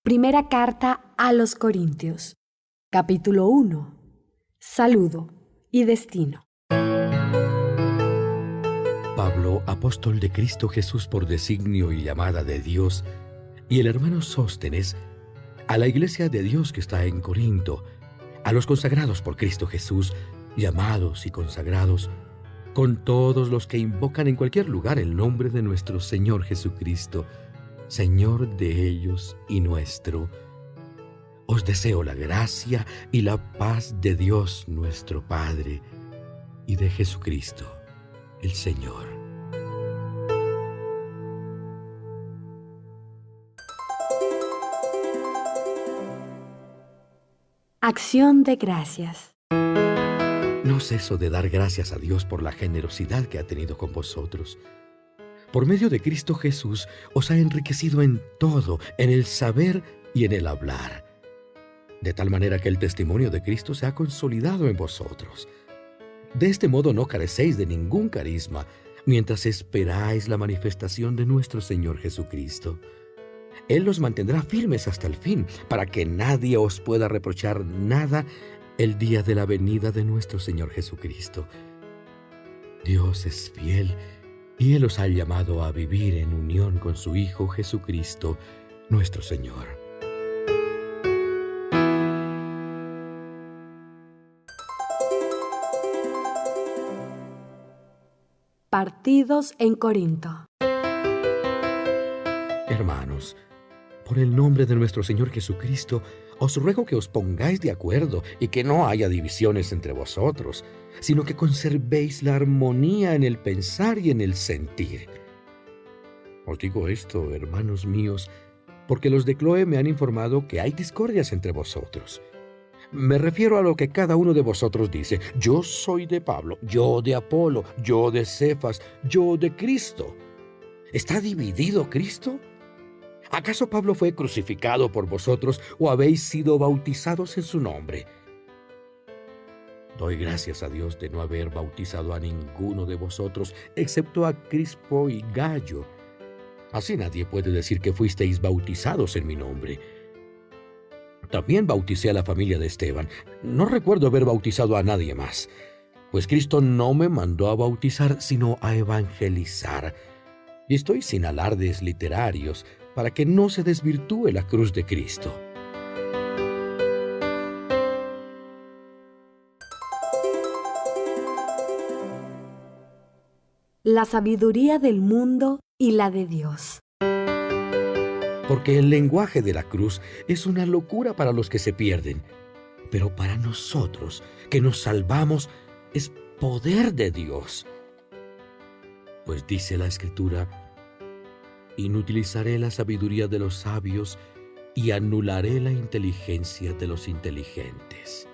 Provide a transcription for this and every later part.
Primera carta a los Corintios, capítulo 1. Saludo y destino. Pablo, apóstol de Cristo Jesús por designio y llamada de Dios, y el hermano Sóstenes, a la iglesia de Dios que está en Corinto, a los consagrados por Cristo Jesús, llamados y consagrados, con todos los que invocan en cualquier lugar el nombre de nuestro Señor Jesucristo, Señor de ellos y nuestro. Os deseo la gracia y la paz de Dios nuestro Padre y de Jesucristo, el Señor. Acción de gracias. No ceso de dar gracias a Dios por la generosidad que ha tenido con vosotros. Por medio de Cristo Jesús os ha enriquecido en todo, en el saber y en el hablar, de tal manera que el testimonio de Cristo se ha consolidado en vosotros. De este modo no carecéis de ningún carisma, mientras esperáis la manifestación de nuestro Señor Jesucristo. Él los mantendrá firmes hasta el fin, para que nadie os pueda reprochar nada el día de la venida de nuestro Señor Jesucristo. Dios es fiel, y Él os ha llamado a vivir en unión con su Hijo Jesucristo, nuestro Señor. Partidos en Corinto. Hermanos, por el nombre de nuestro Señor Jesucristo, os ruego que os pongáis de acuerdo y que no haya divisiones entre vosotros, sino que conservéis la armonía en el pensar y en el sentir. Os digo esto, hermanos míos, porque los de Cloé me han informado que hay discordias entre vosotros. Me refiero a lo que cada uno de vosotros dice: yo soy de Pablo, yo de Apolo, yo de Cefas, yo de Cristo. ¿Está dividido Cristo? ¿Acaso Pablo fue crucificado por vosotros o habéis sido bautizados en su nombre? Doy gracias a Dios de no haber bautizado a ninguno de vosotros, excepto a Crispo y Gayo. Así nadie puede decir que fuisteis bautizados en mi nombre. También bauticé a la familia de Esteban. No recuerdo haber bautizado a nadie más, pues Cristo no me mandó a bautizar, sino a evangelizar. Y estoy sin alardes literarios, para que no se desvirtúe la cruz de Cristo. La sabiduría del mundo y la de Dios. Porque el lenguaje de la cruz es una locura para los que se pierden, pero para nosotros, que nos salvamos, es poder de Dios. Pues dice la Escritura: inutilizaré la sabiduría de los sabios y anularé la inteligencia de los inteligentes.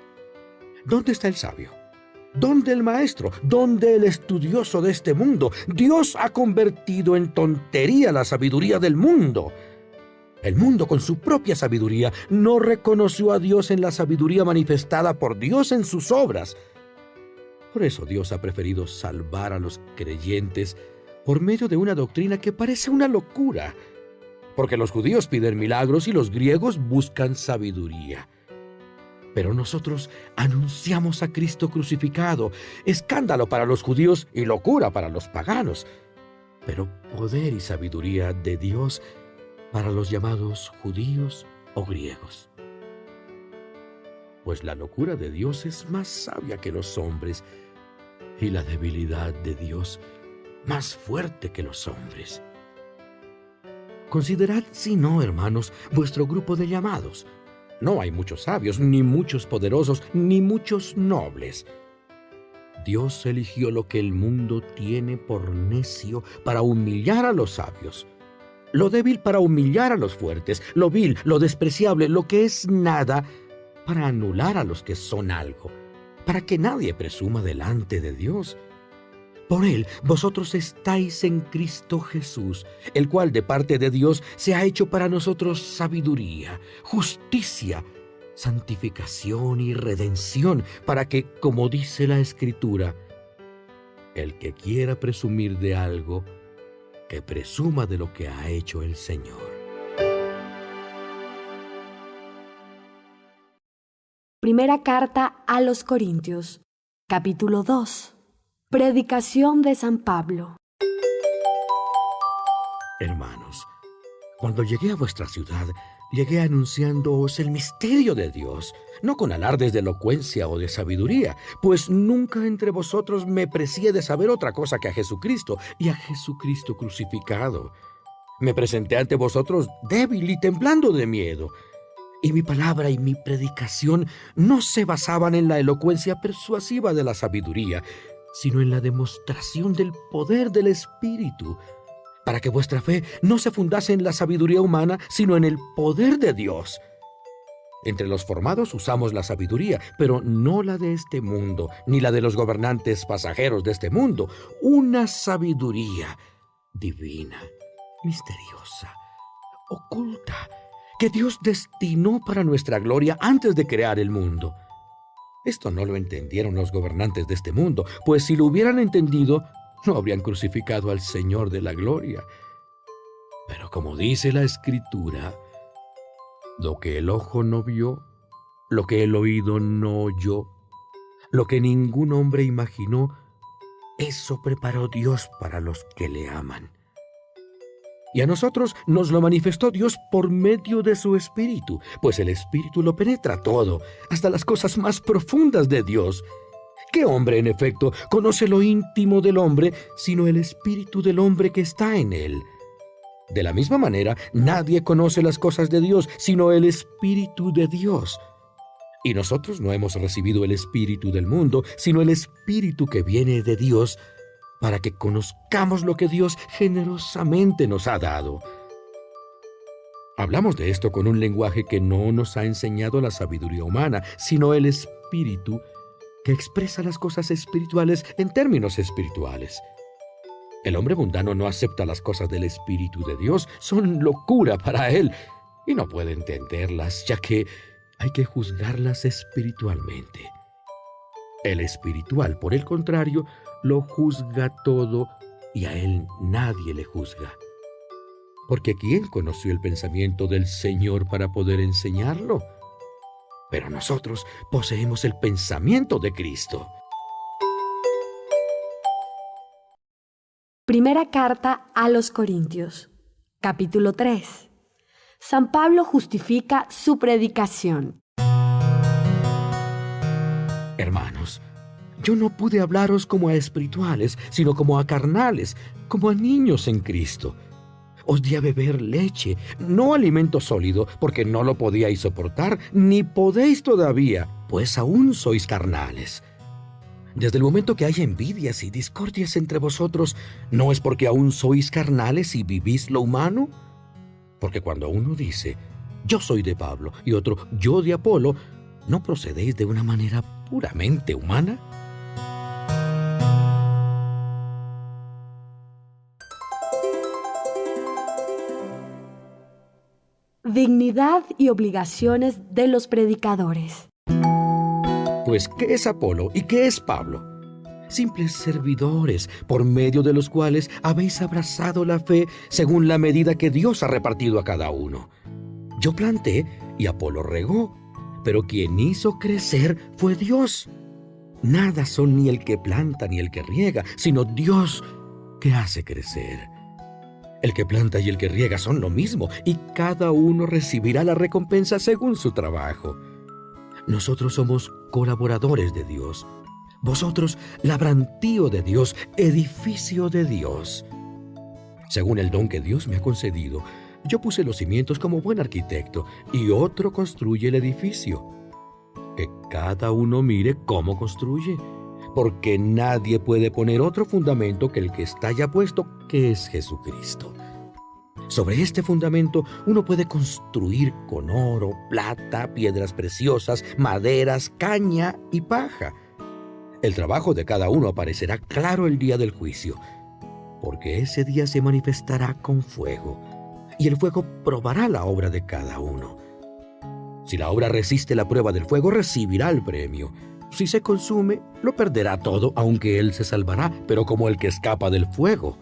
¿Dónde está el sabio? ¿Dónde el maestro? ¿Dónde el estudioso de este mundo? Dios ha convertido en tontería la sabiduría del mundo. El mundo, con su propia sabiduría, no reconoció a Dios en la sabiduría manifestada por Dios en sus obras. Por eso Dios ha preferido salvar a los creyentes por medio de una doctrina que parece una locura, porque los judíos piden milagros y los griegos buscan sabiduría. Pero nosotros anunciamos a Cristo crucificado, escándalo para los judíos y locura para los paganos, pero poder y sabiduría de Dios para los llamados judíos o griegos. Pues la locura de Dios es más sabia que los hombres, y la debilidad de Dios más fuerte que los hombres. Considerad, si no, hermanos, vuestro grupo de llamados. No hay muchos sabios, ni muchos poderosos, ni muchos nobles. Dios eligió lo que el mundo tiene por necio para humillar a los sabios, lo débil para humillar a los fuertes, lo vil, lo despreciable, lo que es nada, para anular a los que son algo, para que nadie presuma delante de Dios. Por Él vosotros estáis en Cristo Jesús, el cual de parte de Dios se ha hecho para nosotros sabiduría, justicia, santificación y redención, para que, como dice la Escritura, el que quiera presumir de algo, que presuma de lo que ha hecho el Señor. Primera carta a los Corintios, capítulo 2. Predicación de San Pablo. Hermanos, cuando llegué a vuestra ciudad, llegué anunciándoos el misterio de Dios, no con alardes de elocuencia o de sabiduría, pues nunca entre vosotros me precié de saber otra cosa que a Jesucristo y a Jesucristo crucificado. Me presenté ante vosotros débil y temblando de miedo, y mi palabra y mi predicación no se basaban en la elocuencia persuasiva de la sabiduría, sino en la demostración del poder del Espíritu, para que vuestra fe no se fundase en la sabiduría humana, sino en el poder de Dios. Entre los formados usamos la sabiduría, pero no la de este mundo, ni la de los gobernantes pasajeros de este mundo, una sabiduría divina, misteriosa, oculta, que Dios destinó para nuestra gloria antes de crear el mundo. Esto no lo entendieron los gobernantes de este mundo, pues si lo hubieran entendido, no habrían crucificado al Señor de la gloria. Pero como dice la Escritura, lo que el ojo no vio, lo que el oído no oyó, lo que ningún hombre imaginó, eso preparó Dios para los que le aman. Y a nosotros nos lo manifestó Dios por medio de su Espíritu, pues el Espíritu lo penetra todo, hasta las cosas más profundas de Dios. ¿Qué hombre, en efecto, conoce lo íntimo del hombre, sino el espíritu del hombre que está en él? De la misma manera, nadie conoce las cosas de Dios, sino el Espíritu de Dios. Y nosotros no hemos recibido el espíritu del mundo, sino el Espíritu que viene de Dios, para que conozcamos lo que Dios generosamente nos ha dado. Hablamos de esto con un lenguaje que no nos ha enseñado la sabiduría humana, sino el Espíritu que expresa las cosas espirituales en términos espirituales. El hombre mundano no acepta las cosas del Espíritu de Dios, son locura para él, y no puede entenderlas, ya que hay que juzgarlas espiritualmente. El espiritual, por el contrario, lo juzga todo, y a él nadie le juzga. Porque ¿quién conoció el pensamiento del Señor para poder enseñarlo? Pero nosotros poseemos el pensamiento de Cristo. Primera carta a los Corintios, capítulo 3. San Pablo justifica su predicación. Hermanos, yo no pude hablaros como a espirituales, sino como a carnales, como a niños en Cristo. Os di a beber leche, no alimento sólido, porque no lo podíais soportar, ni podéis todavía, pues aún sois carnales. Desde el momento que hay envidias y discordias entre vosotros, ¿no es porque aún sois carnales y vivís lo humano? Porque cuando uno dice, yo soy de Pablo, y otro, yo de Apolo, ¿no procedéis de una manera puramente humana? Dignidad y obligaciones de los predicadores. Pues, ¿qué es Apolo y qué es Pablo? Simples servidores, por medio de los cuales habéis abrazado la fe según la medida que Dios ha repartido a cada uno. Yo planté y Apolo regó, pero quien hizo crecer fue Dios. Nada son ni el que planta ni el que riega, sino Dios que hace crecer. El que planta y el que riega son lo mismo, y cada uno recibirá la recompensa según su trabajo. Nosotros somos colaboradores de Dios. Vosotros, labrantío de Dios, edificio de Dios. Según el don que Dios me ha concedido, yo puse los cimientos como buen arquitecto, y otro construye el edificio. Que cada uno mire cómo construye, porque nadie puede poner otro fundamento que el que está ya puesto, que es Jesucristo. Sobre este fundamento uno puede construir con oro, plata, piedras preciosas, maderas, caña y paja. El trabajo de cada uno aparecerá claro el día del juicio, porque ese día se manifestará con fuego, y el fuego probará la obra de cada uno. Si la obra resiste la prueba del fuego, recibirá el premio. Si se consume, lo perderá todo, aunque él se salvará, pero como el que escapa del fuego.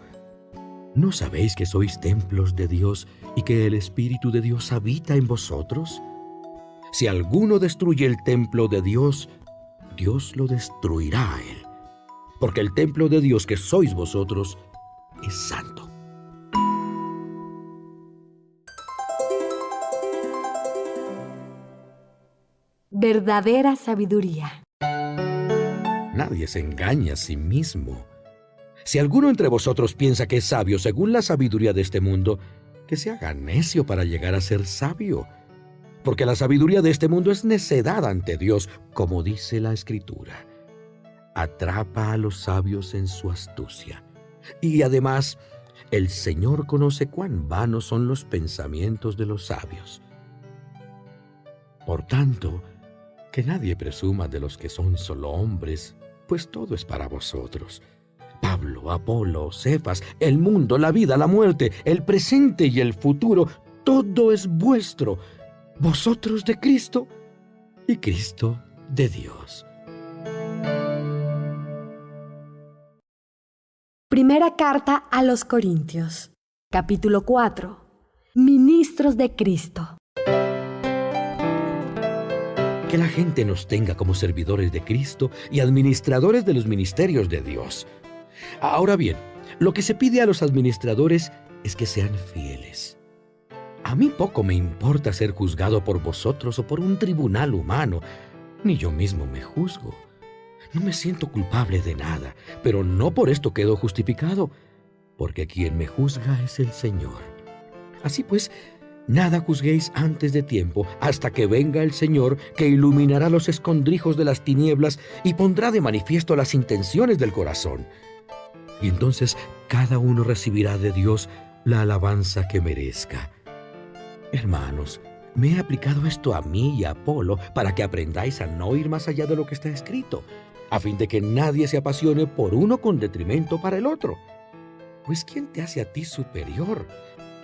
¿No sabéis que sois templos de Dios y que el Espíritu de Dios habita en vosotros? Si alguno destruye el templo de Dios, Dios lo destruirá a él. Porque el templo de Dios que sois vosotros es santo. Verdadera sabiduría. Nadie se engaña a sí mismo. Si alguno entre vosotros piensa que es sabio según la sabiduría de este mundo, que se haga necio para llegar a ser sabio. Porque la sabiduría de este mundo es necedad ante Dios, como dice la Escritura. Atrapa a los sabios en su astucia. Y además, el Señor conoce cuán vanos son los pensamientos de los sabios. Por tanto, que nadie presuma de los que son solo hombres, pues todo es para vosotros. Pablo, Apolo, Cefas, el mundo, la vida, la muerte, el presente y el futuro, todo es vuestro. Vosotros de Cristo y Cristo de Dios. Primera carta a los Corintios, capítulo 4. Ministros de Cristo. Que la gente nos tenga como servidores de Cristo y administradores de los ministerios de Dios. Ahora bien, lo que se pide a los administradores es que sean fieles. A mí poco me importa ser juzgado por vosotros o por un tribunal humano, ni yo mismo me juzgo. No me siento culpable de nada, pero no por esto quedo justificado, porque quien me juzga es el Señor. Así pues, nada juzguéis antes de tiempo, hasta que venga el Señor, que iluminará los escondrijos de las tinieblas y pondrá de manifiesto las intenciones del corazón. Y entonces cada uno recibirá de Dios la alabanza que merezca. Hermanos, me he aplicado esto a mí y a Apolo para que aprendáis a no ir más allá de lo que está escrito, a fin de que nadie se apasione por uno con detrimento para el otro. Pues ¿quién te hace a ti superior?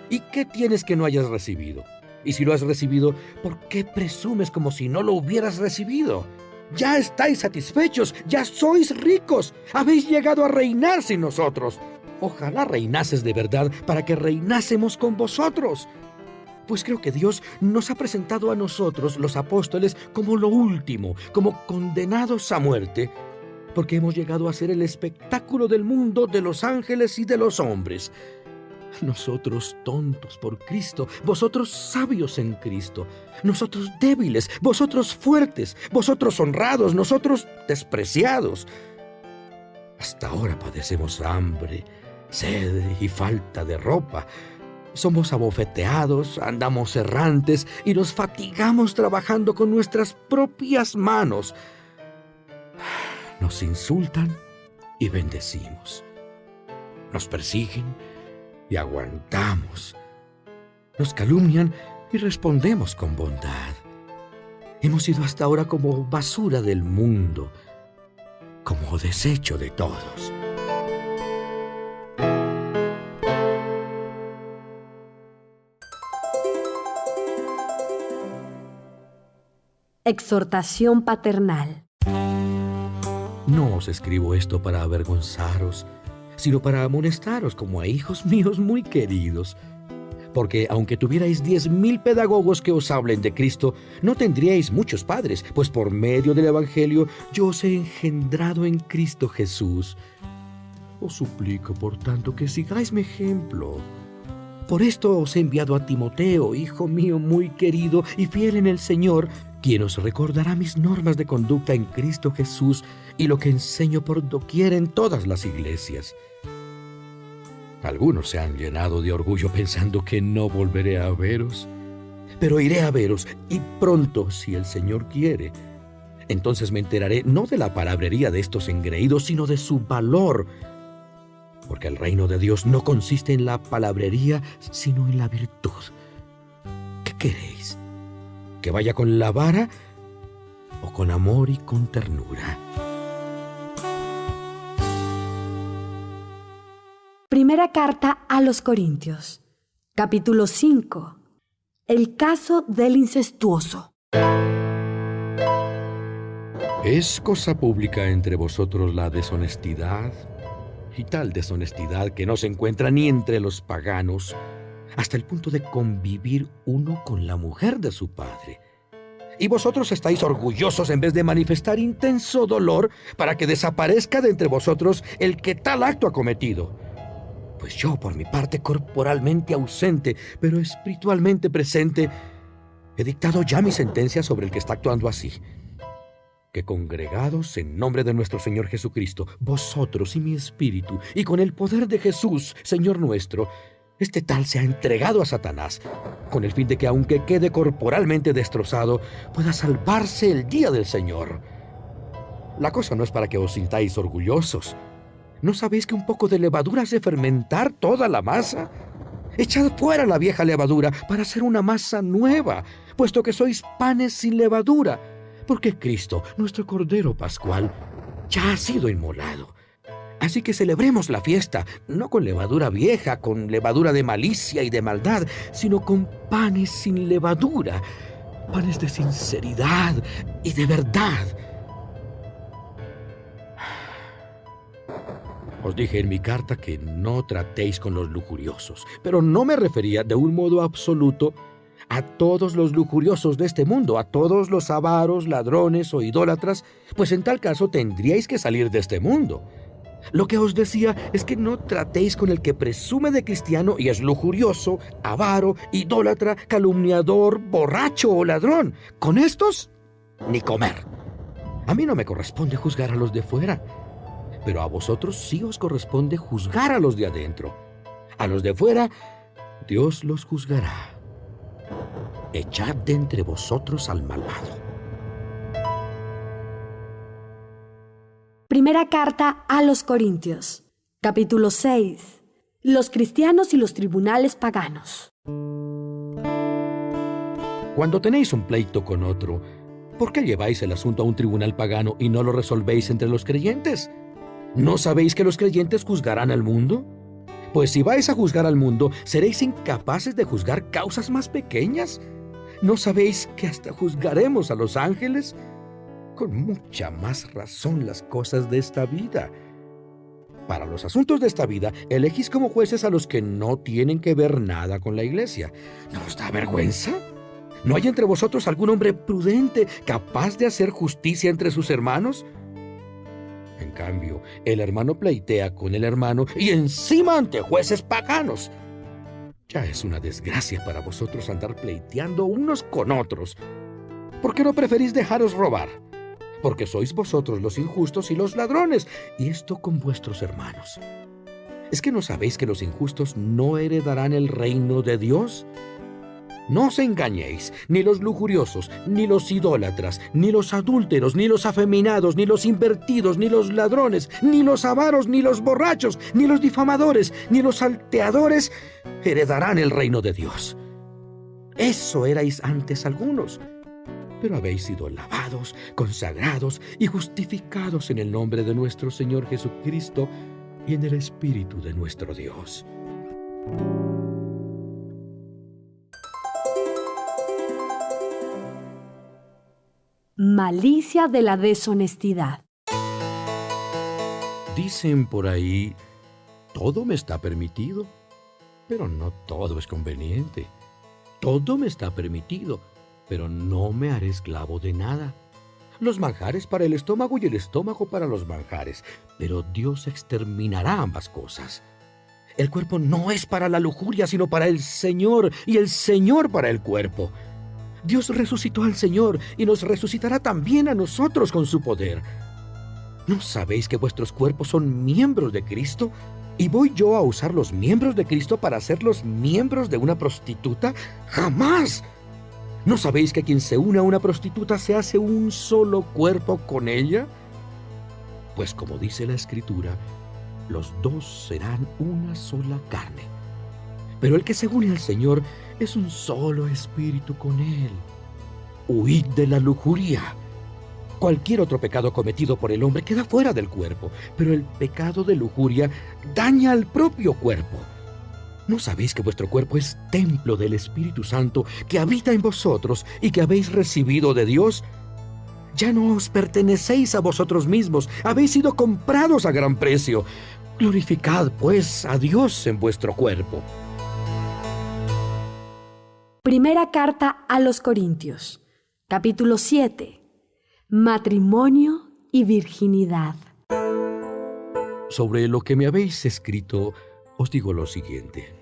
¿Y qué tienes que no hayas recibido? Y si lo has recibido, ¿por qué presumes como si no lo hubieras recibido? Ya estáis satisfechos, ya sois ricos, habéis llegado a reinar sin nosotros. Ojalá reinases de verdad para que reinásemos con vosotros. Pues creo que Dios nos ha presentado a nosotros, los apóstoles, como lo último, como condenados a muerte, porque hemos llegado a ser el espectáculo del mundo, de los ángeles y de los hombres. Nosotros tontos por Cristo, vosotros sabios en Cristo, nosotros débiles, vosotros fuertes, vosotros honrados, nosotros despreciados. Hasta ahora padecemos hambre, sed y falta de ropa. Somos abofeteados, andamos errantes y nos fatigamos trabajando con nuestras propias manos. Nos insultan y bendecimos. Nos persiguen y aguantamos. Nos calumnian y respondemos con bondad. Hemos sido hasta ahora como basura del mundo, como desecho de todos. Exhortación paternal. No os escribo esto para avergonzaros, sino para amonestaros como a hijos míos muy queridos. Porque aunque tuvierais 10,000 pedagogos que os hablen de Cristo, no tendríais muchos padres, pues por medio del Evangelio yo os he engendrado en Cristo Jesús. Os suplico, por tanto, que sigáis mi ejemplo. Por esto os he enviado a Timoteo, hijo mío muy querido y fiel en el Señor, quien os recordará mis normas de conducta en Cristo Jesús y lo que enseño por doquier en todas las iglesias. Algunos se han llenado de orgullo pensando que no volveré a veros, pero iré a veros y pronto, si el Señor quiere. Entonces me enteraré no de la palabrería de estos engreídos, sino de su valor, porque el reino de Dios no consiste en la palabrería, sino en la virtud. ¿Qué queréis? ¿Que vaya con la vara o con amor y con ternura? Primera carta a los Corintios, capítulo 5. El caso del incestuoso. ¿Es cosa pública entre vosotros la deshonestidad? Y tal deshonestidad que no se encuentra ni entre los paganos, hasta el punto de convivir uno con la mujer de su padre. Y vosotros estáis orgullosos en vez de manifestar intenso dolor para que desaparezca de entre vosotros el que tal acto ha cometido. Pues yo, por mi parte, corporalmente ausente, pero espiritualmente presente, he dictado ya mi sentencia sobre el que está actuando así. Que congregados en nombre de nuestro Señor Jesucristo, vosotros y mi espíritu, y con el poder de Jesús, Señor nuestro, este tal se ha entregado a Satanás, con el fin de que, aunque quede corporalmente destrozado, pueda salvarse el día del Señor. La cosa no es para que os sintáis orgullosos. ¿No sabéis que un poco de levadura hace fermentar toda la masa? Echad fuera la vieja levadura para hacer una masa nueva, puesto que sois panes sin levadura, porque Cristo, nuestro Cordero Pascual, ya ha sido inmolado. Así que celebremos la fiesta, no con levadura vieja, con levadura de malicia y de maldad, sino con panes sin levadura, panes de sinceridad y de verdad. Os dije en mi carta que no tratéis con los lujuriosos, pero no me refería de un modo absoluto a todos los lujuriosos de este mundo, a todos los avaros, ladrones o idólatras, pues en tal caso tendríais que salir de este mundo. Lo que os decía es que no tratéis con el que presume de cristiano y es lujurioso, avaro, idólatra, calumniador, borracho o ladrón. Con estos, ni comer. A mí no me corresponde juzgar a los de fuera, pero a vosotros sí os corresponde juzgar a los de adentro. A los de fuera, Dios los juzgará. Echad de entre vosotros al malvado. Primera carta a los Corintios, capítulo 6. Los cristianos y los tribunales paganos. Cuando tenéis un pleito con otro, ¿por qué lleváis el asunto a un tribunal pagano y no lo resolvéis entre los creyentes? ¿No sabéis que los creyentes juzgarán al mundo? Pues si vais a juzgar al mundo, ¿seréis incapaces de juzgar causas más pequeñas? ¿No sabéis que hasta juzgaremos a los ángeles? Con mucha más razón las cosas de esta vida. Para los asuntos de esta vida, elegís como jueces a los que no tienen que ver nada con la iglesia. ¿No os da vergüenza? ¿No hay entre vosotros algún hombre prudente, capaz de hacer justicia entre sus hermanos? En cambio, el hermano pleitea con el hermano y encima ante jueces paganos. Ya es una desgracia para vosotros andar pleiteando unos con otros. ¿Por qué no preferís dejaros robar? Porque sois vosotros los injustos y los ladrones, y esto con vuestros hermanos. ¿Es que no sabéis que los injustos no heredarán el reino de Dios? No os engañéis, ni los lujuriosos, ni los idólatras, ni los adúlteros, ni los afeminados, ni los invertidos, ni los ladrones, ni los avaros, ni los borrachos, ni los difamadores, ni los salteadores heredarán el reino de Dios. Eso erais antes algunos, pero habéis sido lavados, consagrados y justificados en el nombre de nuestro Señor Jesucristo y en el Espíritu de nuestro Dios. Malicia de la deshonestidad. Dicen por ahí, todo me está permitido, pero no todo es conveniente. Todo me está permitido, pero no me haré esclavo de nada. Los manjares para el estómago y el estómago para los manjares, pero Dios exterminará ambas cosas. El cuerpo no es para la lujuria, sino para el Señor, y el Señor para el cuerpo. Dios resucitó al Señor y nos resucitará también a nosotros con su poder. ¿No sabéis que vuestros cuerpos son miembros de Cristo? ¿Y voy yo a usar los miembros de Cristo para hacerlos miembros de una prostituta? ¡Jamás! ¿No sabéis que quien se une a una prostituta se hace un solo cuerpo con ella? Pues como dice la Escritura, los dos serán una sola carne. Pero el que se une al Señor es un solo espíritu con Él. Huid de la lujuria. Cualquier otro pecado cometido por el hombre queda fuera del cuerpo, pero el pecado de lujuria daña al propio cuerpo. ¿No sabéis que vuestro cuerpo es templo del Espíritu Santo que habita en vosotros y que habéis recibido de Dios? Ya no os pertenecéis a vosotros mismos, habéis sido comprados a gran precio. Glorificad, pues, a Dios en vuestro cuerpo. Primera carta a los Corintios, Capítulo 7. Matrimonio y virginidad. Sobre lo que me habéis escrito, os digo lo siguiente.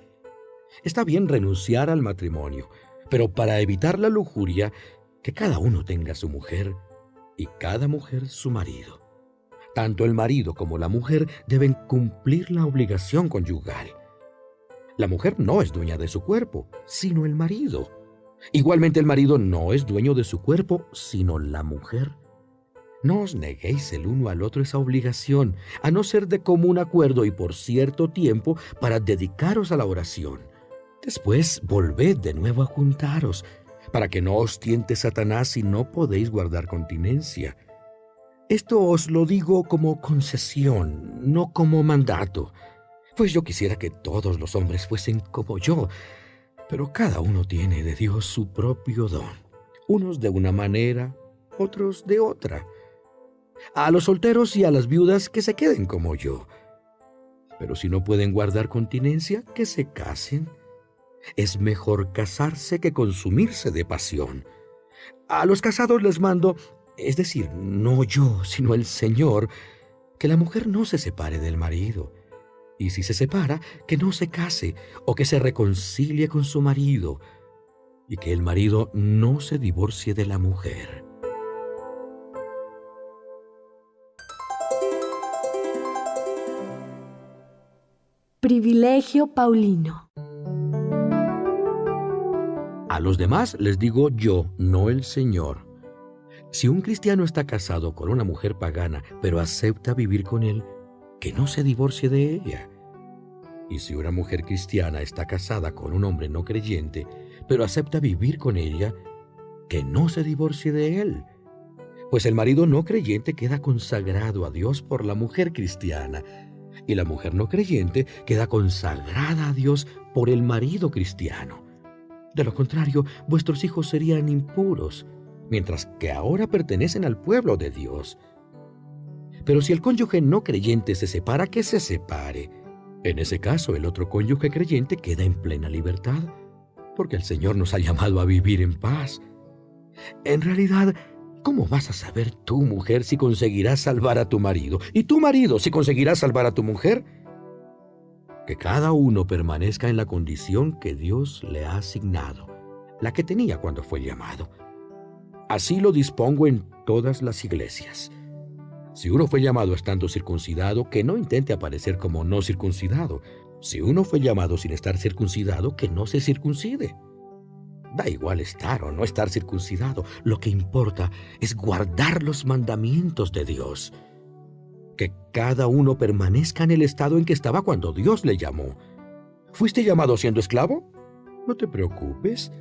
Está bien renunciar al matrimonio, pero para evitar la lujuria, que cada uno tenga su mujer y cada mujer su marido. Tanto el marido como la mujer deben cumplir la obligación conyugal. La mujer no es dueña de su cuerpo, sino el marido. Igualmente el marido no es dueño de su cuerpo, sino la mujer. No os neguéis el uno al otro esa obligación, a no ser de común acuerdo y por cierto tiempo para dedicaros a la oración. Después volved de nuevo a juntaros, para que no os tiente Satanás si no podéis guardar continencia. Esto os lo digo como concesión, no como mandato, pues yo quisiera que todos los hombres fuesen como yo, pero cada uno tiene de Dios su propio don, unos de una manera, otros de otra. A los solteros y a las viudas que se queden como yo. Pero si no pueden guardar continencia, que se casen. Es mejor casarse que consumirse de pasión. A los casados les mando, es decir, no yo, sino el Señor, que la mujer no se separe del marido. Y si se separa, que no se case o que se reconcilie con su marido. Y que el marido no se divorcie de la mujer. Privilegio paulino. A los demás les digo yo, no el Señor. Si un cristiano está casado con una mujer pagana, pero acepta vivir con él, que no se divorcie de ella. Y si una mujer cristiana está casada con un hombre no creyente, pero acepta vivir con ella, que no se divorcie de él. Pues el marido no creyente queda consagrado a Dios por la mujer cristiana, y la mujer no creyente queda consagrada a Dios por el marido cristiano. De lo contrario, vuestros hijos serían impuros, mientras que ahora pertenecen al pueblo de Dios. Pero si el cónyuge no creyente se separa, que se separe. En ese caso, el otro cónyuge creyente queda en plena libertad, porque el Señor nos ha llamado a vivir en paz. En realidad, ¿cómo vas a saber tú, mujer, si conseguirás salvar a tu marido? ¿Y tu marido si conseguirás salvar a tu mujer? Que cada uno permanezca en la condición que Dios le ha asignado, la que tenía cuando fue llamado. Así lo dispongo en todas las iglesias. Si uno fue llamado estando circuncidado, que no intente aparecer como no circuncidado. Si uno fue llamado sin estar circuncidado, que no se circuncide. Da igual estar o no estar circuncidado. Lo que importa es guardar los mandamientos de Dios. Que cada uno permanezca en el estado en que estaba cuando Dios le llamó. ¿Fuiste llamado siendo esclavo? No te preocupes.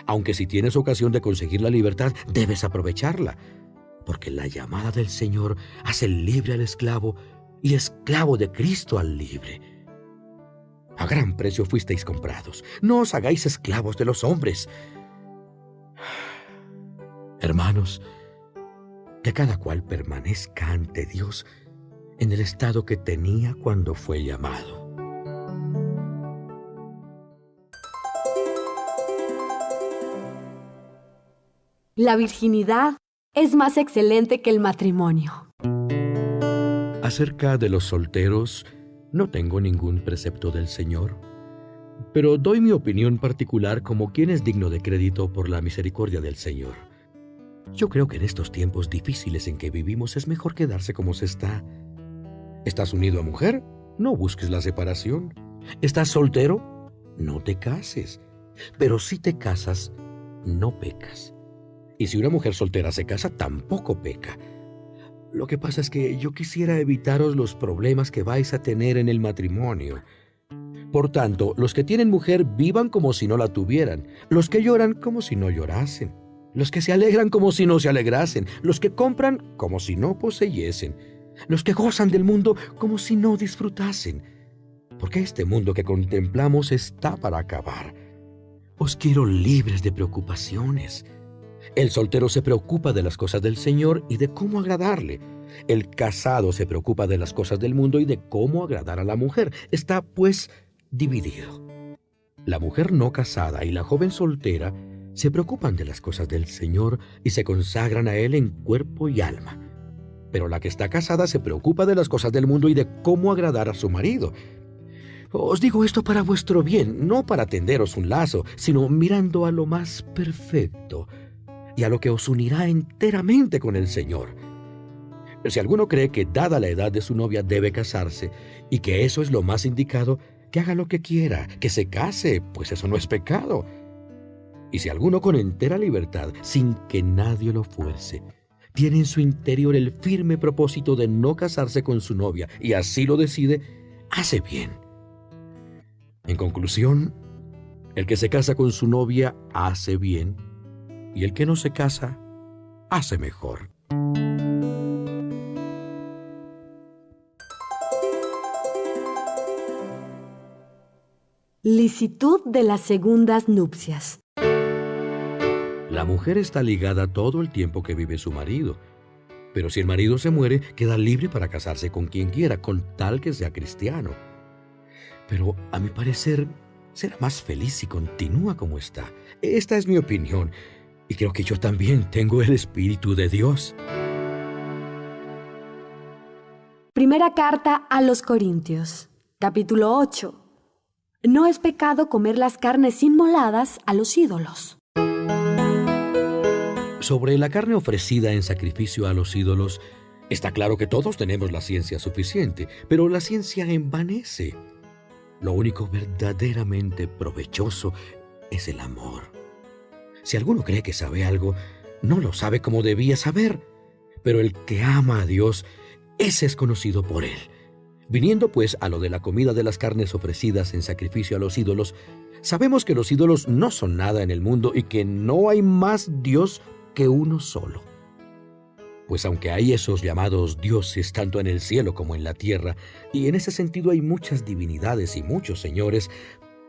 Aunque si tienes ocasión de conseguir la libertad, debes aprovecharla. Porque la llamada del Señor hace libre al esclavo y esclavo de Cristo al libre. A gran precio fuisteis comprados. No os hagáis esclavos de los hombres. Hermanos, que cada cual permanezca ante Dios en el estado que tenía cuando fue llamado. La virginidad es más excelente que el matrimonio. Acerca de los solteros, no tengo ningún precepto del Señor, pero doy mi opinión particular como quien es digno de crédito por la misericordia del Señor. Yo creo que en estos tiempos difíciles en que vivimos es mejor quedarse como se está. ¿Estás unido a mujer? No busques la separación. ¿Estás soltero? No te cases. Pero si te casas, no pecas. Y si una mujer soltera se casa, tampoco peca. Lo que pasa es que yo quisiera evitaros los problemas que vais a tener en el matrimonio. Por tanto, los que tienen mujer vivan como si no la tuvieran, los que lloran como si no llorasen, los que se alegran como si no se alegrasen, los que compran como si no poseyesen, los que gozan del mundo como si no disfrutasen, porque este mundo que contemplamos está para acabar. Os quiero libres de preocupaciones. El soltero se preocupa de las cosas del Señor y de cómo agradarle. El casado se preocupa de las cosas del mundo y de cómo agradar a la mujer. Está, pues, dividido. La mujer no casada y la joven soltera se preocupan de las cosas del Señor y se consagran a Él en cuerpo y alma. Pero la que está casada se preocupa de las cosas del mundo y de cómo agradar a su marido. Os digo esto para vuestro bien, no para tenderos un lazo, sino mirando a lo más perfecto y a lo que os unirá enteramente con el Señor. Si alguno cree que dada la edad de su novia debe casarse y que eso es lo más indicado, que haga lo que quiera, que se case, pues eso no es pecado. Y si alguno con entera libertad, sin que nadie lo fuerce, tiene en su interior el firme propósito de no casarse con su novia y así lo decide, hace bien. En conclusión, el que se casa con su novia hace bien y el que no se casa hace mejor. Licitud de las segundas nupcias. La mujer está ligada todo el tiempo que vive su marido, pero si el marido se muere, queda libre para casarse con quien quiera, con tal que sea cristiano. Pero, a mi parecer, será más feliz si continúa como está. Esta es mi opinión, y creo que yo también tengo el Espíritu de Dios. Primera carta a los Corintios, capítulo 8. No es pecado comer las carnes inmoladas a los ídolos. Sobre la carne ofrecida en sacrificio a los ídolos, está claro que todos tenemos la ciencia suficiente, pero la ciencia envanece. Lo único verdaderamente provechoso es el amor. Si alguno cree que sabe algo, no lo sabe como debía saber, pero el que ama a Dios, ese es conocido por Él. Viniendo pues a lo de la comida de las carnes ofrecidas en sacrificio a los ídolos, sabemos que los ídolos no son nada en el mundo y que no hay más Dios que uno solo. Pues aunque hay esos llamados dioses tanto en el cielo como en la tierra, y en ese sentido hay muchas divinidades y muchos señores,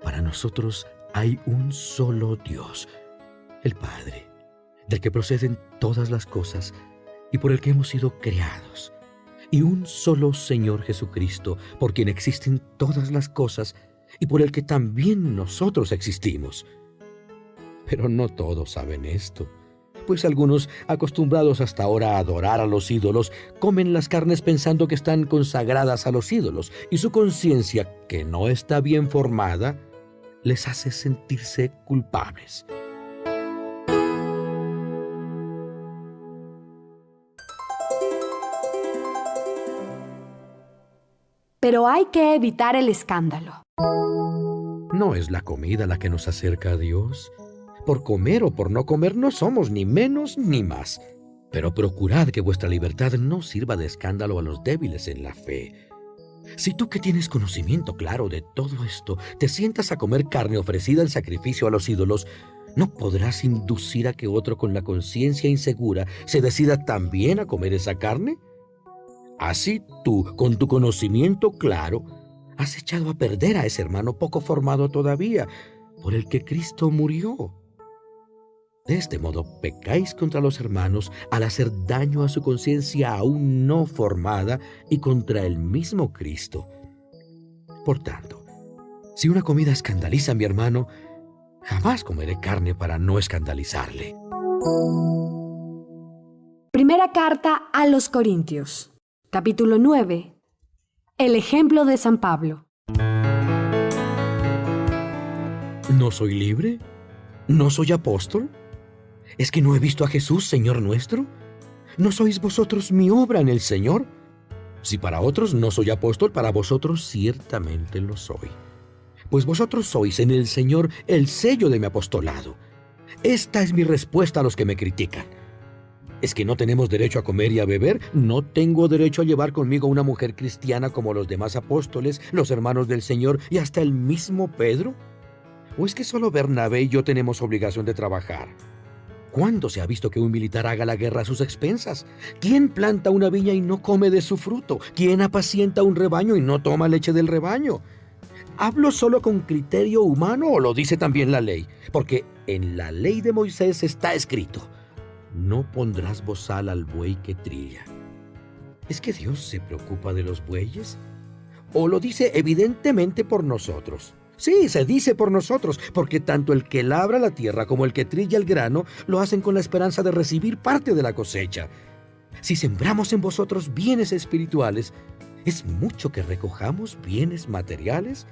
para nosotros hay un solo Dios, el Padre, del que proceden todas las cosas y por el que hemos sido creados, y un solo Señor Jesucristo, por quien existen todas las cosas y por el que también nosotros existimos. Pero no todos saben esto, pues algunos, acostumbrados hasta ahora a adorar a los ídolos, comen las carnes pensando que están consagradas a los ídolos, y su conciencia, que no está bien formada, les hace sentirse culpables. Pero hay que evitar el escándalo. No es la comida la que nos acerca a Dios. Por comer o por no comer no somos ni menos ni más. Pero procurad que vuestra libertad no sirva de escándalo a los débiles en la fe. Si tú que tienes conocimiento claro de todo esto, te sientas a comer carne ofrecida en sacrificio a los ídolos, ¿no podrás inducir a que otro con la conciencia insegura se decida también a comer esa carne? Así tú, con tu conocimiento claro, has echado a perder a ese hermano poco formado todavía, por el que Cristo murió. De este modo pecáis contra los hermanos al hacer daño a su conciencia aún no formada y contra el mismo Cristo. Por tanto, si una comida escandaliza a mi hermano, jamás comeré carne para no escandalizarle. Primera carta a los Corintios, capítulo 9. El ejemplo de San Pablo. ¿No soy libre? ¿No soy apóstol? ¿Es que no he visto a Jesús, Señor nuestro? ¿No sois vosotros mi obra en el Señor? Si para otros no soy apóstol, para vosotros ciertamente lo soy. Pues vosotros sois en el Señor el sello de mi apostolado. Esta es mi respuesta a los que me critican. ¿Es que no tenemos derecho a comer y a beber? ¿No tengo derecho a llevar conmigo una mujer cristiana como los demás apóstoles, los hermanos del Señor y hasta el mismo Pedro? ¿O es que solo Bernabé y yo tenemos obligación de trabajar? ¿Cuándo se ha visto que un militar haga la guerra a sus expensas? ¿Quién planta una viña y no come de su fruto? ¿Quién apacienta un rebaño y no toma leche del rebaño? ¿Hablo solo con criterio humano o lo dice también la ley? Porque en la ley de Moisés está escrito: no pondrás bozal al buey que trilla. ¿Es que Dios se preocupa de los bueyes? ¿O lo dice evidentemente por nosotros? Sí, se dice por nosotros, porque tanto el que labra la tierra como el que trilla el grano lo hacen con la esperanza de recibir parte de la cosecha. Si sembramos en vosotros bienes espirituales, ¿es mucho que recojamos bienes materiales?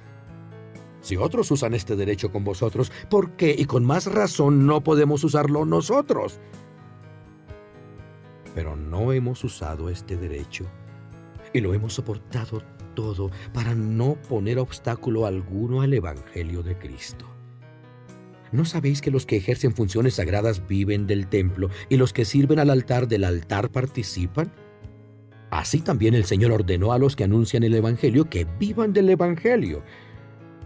Si otros usan este derecho con vosotros, ¿por qué y con más razón no podemos usarlo nosotros? Pero no hemos usado este derecho y lo hemos soportado todo para no poner obstáculo alguno al Evangelio de Cristo. ¿No sabéis que los que ejercen funciones sagradas viven del templo y los que sirven al altar del altar participan? Así también el Señor ordenó a los que anuncian el Evangelio que vivan del Evangelio.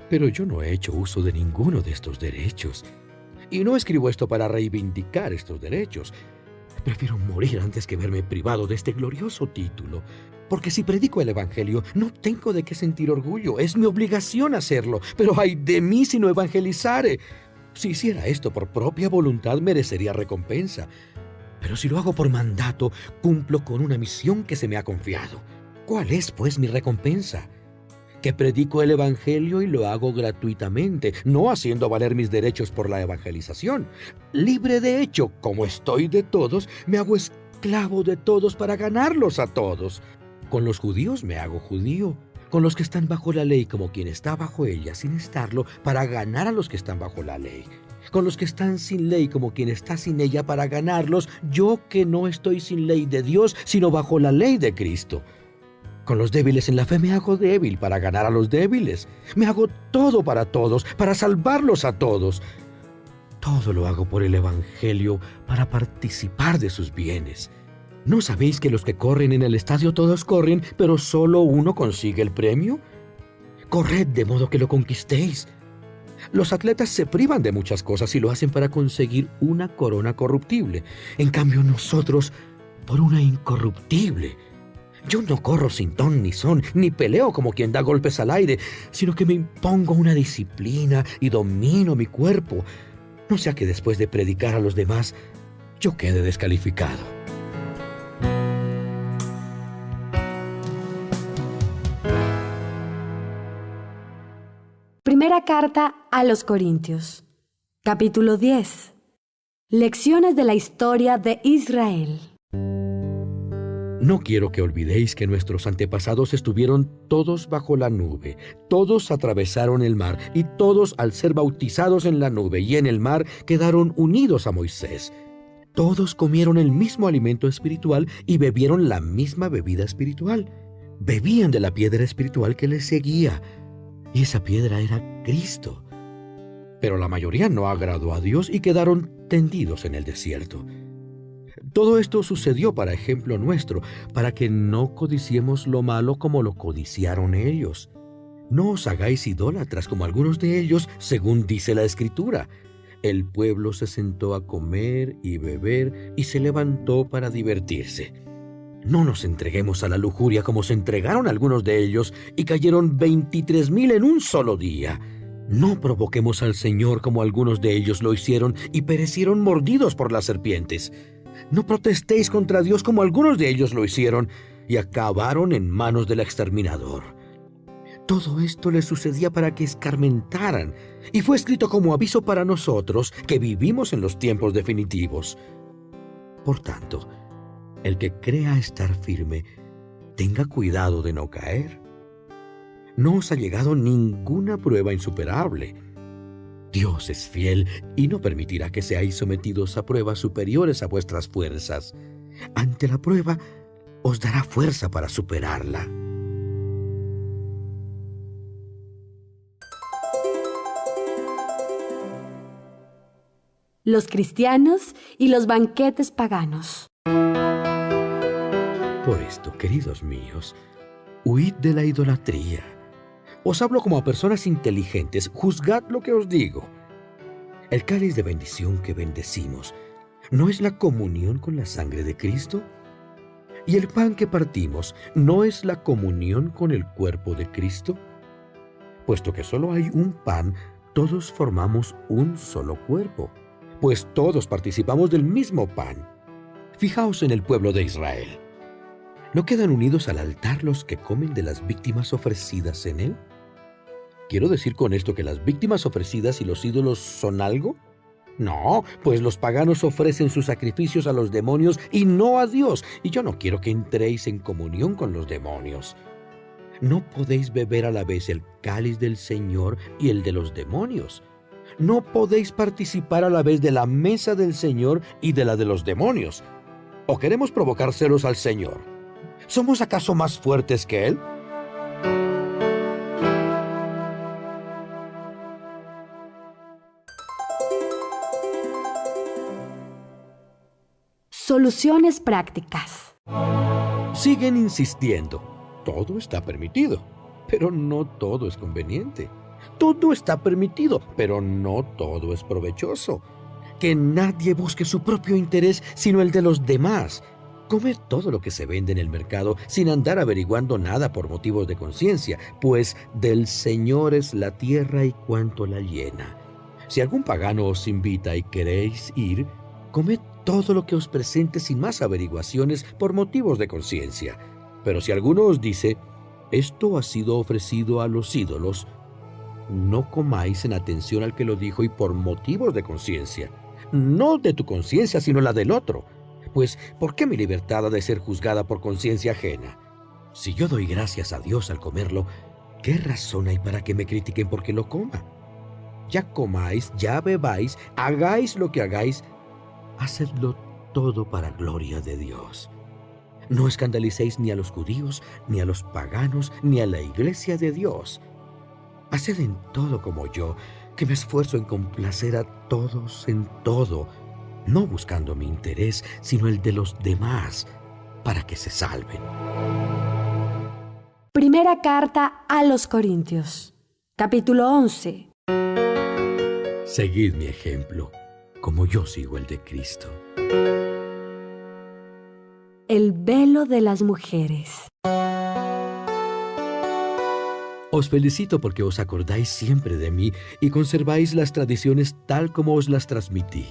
Pero yo no he hecho uso de ninguno de estos derechos. Y no escribo esto para reivindicar estos derechos. Prefiero morir antes que verme privado de este glorioso título. Porque si predico el Evangelio, no tengo de qué sentir orgullo. Es mi obligación hacerlo. Pero ay de mí si no evangelizare. Si hiciera esto por propia voluntad, merecería recompensa. Pero si lo hago por mandato, cumplo con una misión que se me ha confiado. ¿Cuál es, pues, mi recompensa? Que predico el Evangelio y lo hago gratuitamente, no haciendo valer mis derechos por la evangelización. Libre de hecho, como estoy de todos, me hago esclavo de todos para ganarlos a todos. Con los judíos me hago judío, con los que están bajo la ley como quien está bajo ella sin estarlo, para ganar a los que están bajo la ley. Con los que están sin ley como quien está sin ella para ganarlos, yo que no estoy sin ley de Dios, sino bajo la ley de Cristo. Con los débiles en la fe me hago débil para ganar a los débiles. Me hago todo para todos, para salvarlos a todos. Todo lo hago por el Evangelio, para participar de sus bienes. ¿No sabéis que los que corren en el estadio todos corren, pero solo uno consigue el premio? Corred de modo que lo conquistéis. Los atletas se privan de muchas cosas y lo hacen para conseguir una corona corruptible. En cambio nosotros, por una incorruptible. Yo no corro sin ton ni son, ni peleo como quien da golpes al aire, sino que me impongo una disciplina y domino mi cuerpo. No sea que después de predicar a los demás, yo quede descalificado. Primera carta a los Corintios, capítulo 10. Lecciones de la historia de Israel. No quiero que olvidéis que nuestros antepasados estuvieron todos bajo la nube, todos atravesaron el mar y todos al ser bautizados en la nube y en el mar quedaron unidos a Moisés. Todos comieron el mismo alimento espiritual y bebieron la misma bebida espiritual. Bebían de la piedra espiritual que les seguía, y esa piedra era Cristo. Pero la mayoría no agradó a Dios y quedaron tendidos en el desierto. Todo esto sucedió para ejemplo nuestro, para que no codiciemos lo malo como lo codiciaron ellos. No os hagáis idólatras como algunos de ellos, según dice la Escritura. El pueblo se sentó a comer y beber y se levantó para divertirse. No nos entreguemos a la lujuria como se entregaron algunos de ellos y cayeron 23,000 en un solo día. No provoquemos al Señor como algunos de ellos lo hicieron y perecieron mordidos por las serpientes. No protestéis contra Dios como algunos de ellos lo hicieron y acabaron en manos del exterminador. Todo esto les sucedía para que escarmentaran y fue escrito como aviso para nosotros que vivimos en los tiempos definitivos. Por tanto, el que crea estar firme, tenga cuidado de no caer. No os ha llegado ninguna prueba insuperable. Dios es fiel y no permitirá que seáis sometidos a pruebas superiores a vuestras fuerzas. Ante la prueba, os dará fuerza para superarla. Los cristianos y los banquetes paganos. Por esto, queridos míos, huid de la idolatría. Os hablo como a personas inteligentes, juzgad lo que os digo. El cáliz de bendición que bendecimos, ¿no es la comunión con la sangre de Cristo? ¿Y el pan que partimos, no es la comunión con el cuerpo de Cristo? Puesto que solo hay un pan, todos formamos un solo cuerpo, pues todos participamos del mismo pan. Fijaos en el pueblo de Israel. ¿No quedan unidos al altar los que comen de las víctimas ofrecidas en él? ¿Quiero decir con esto que las víctimas ofrecidas y los ídolos son algo? No, pues los paganos ofrecen sus sacrificios a los demonios y no a Dios, y yo no quiero que entréis en comunión con los demonios. No podéis beber a la vez el cáliz del Señor y el de los demonios. No podéis participar a la vez de la mesa del Señor y de la de los demonios. ¿O queremos provocar celos al Señor? ¿Somos acaso más fuertes que Él? Soluciones prácticas. Siguen insistiendo. Todo está permitido, pero no todo es conveniente. Todo está permitido, pero no todo es provechoso. Que nadie busque su propio interés, sino el de los demás. Comed todo lo que se vende en el mercado sin andar averiguando nada por motivos de conciencia, pues del Señor es la tierra y cuanto la llena. Si algún pagano os invita y queréis ir, comed todo lo que os presente sin más averiguaciones por motivos de conciencia. Pero si alguno os dice, esto ha sido ofrecido a los ídolos, no comáis en atención al que lo dijo y por motivos de conciencia. No de tu conciencia, sino la del otro. Pues, ¿por qué mi libertad ha de ser juzgada por conciencia ajena? Si yo doy gracias a Dios al comerlo, ¿qué razón hay para que me critiquen porque lo coma? Ya comáis, ya bebáis, hagáis lo que hagáis, hacedlo todo para gloria de Dios. No escandalicéis ni a los judíos, ni a los paganos, ni a la iglesia de Dios. Haced en todo como yo, que me esfuerzo en complacer a todos en todo, no buscando mi interés, sino el de los demás, para que se salven. Primera carta a los Corintios, capítulo 11. Seguid mi ejemplo, como yo sigo el de Cristo. El velo de las mujeres. Os felicito porque os acordáis siempre de mí y conserváis las tradiciones tal como os las transmití.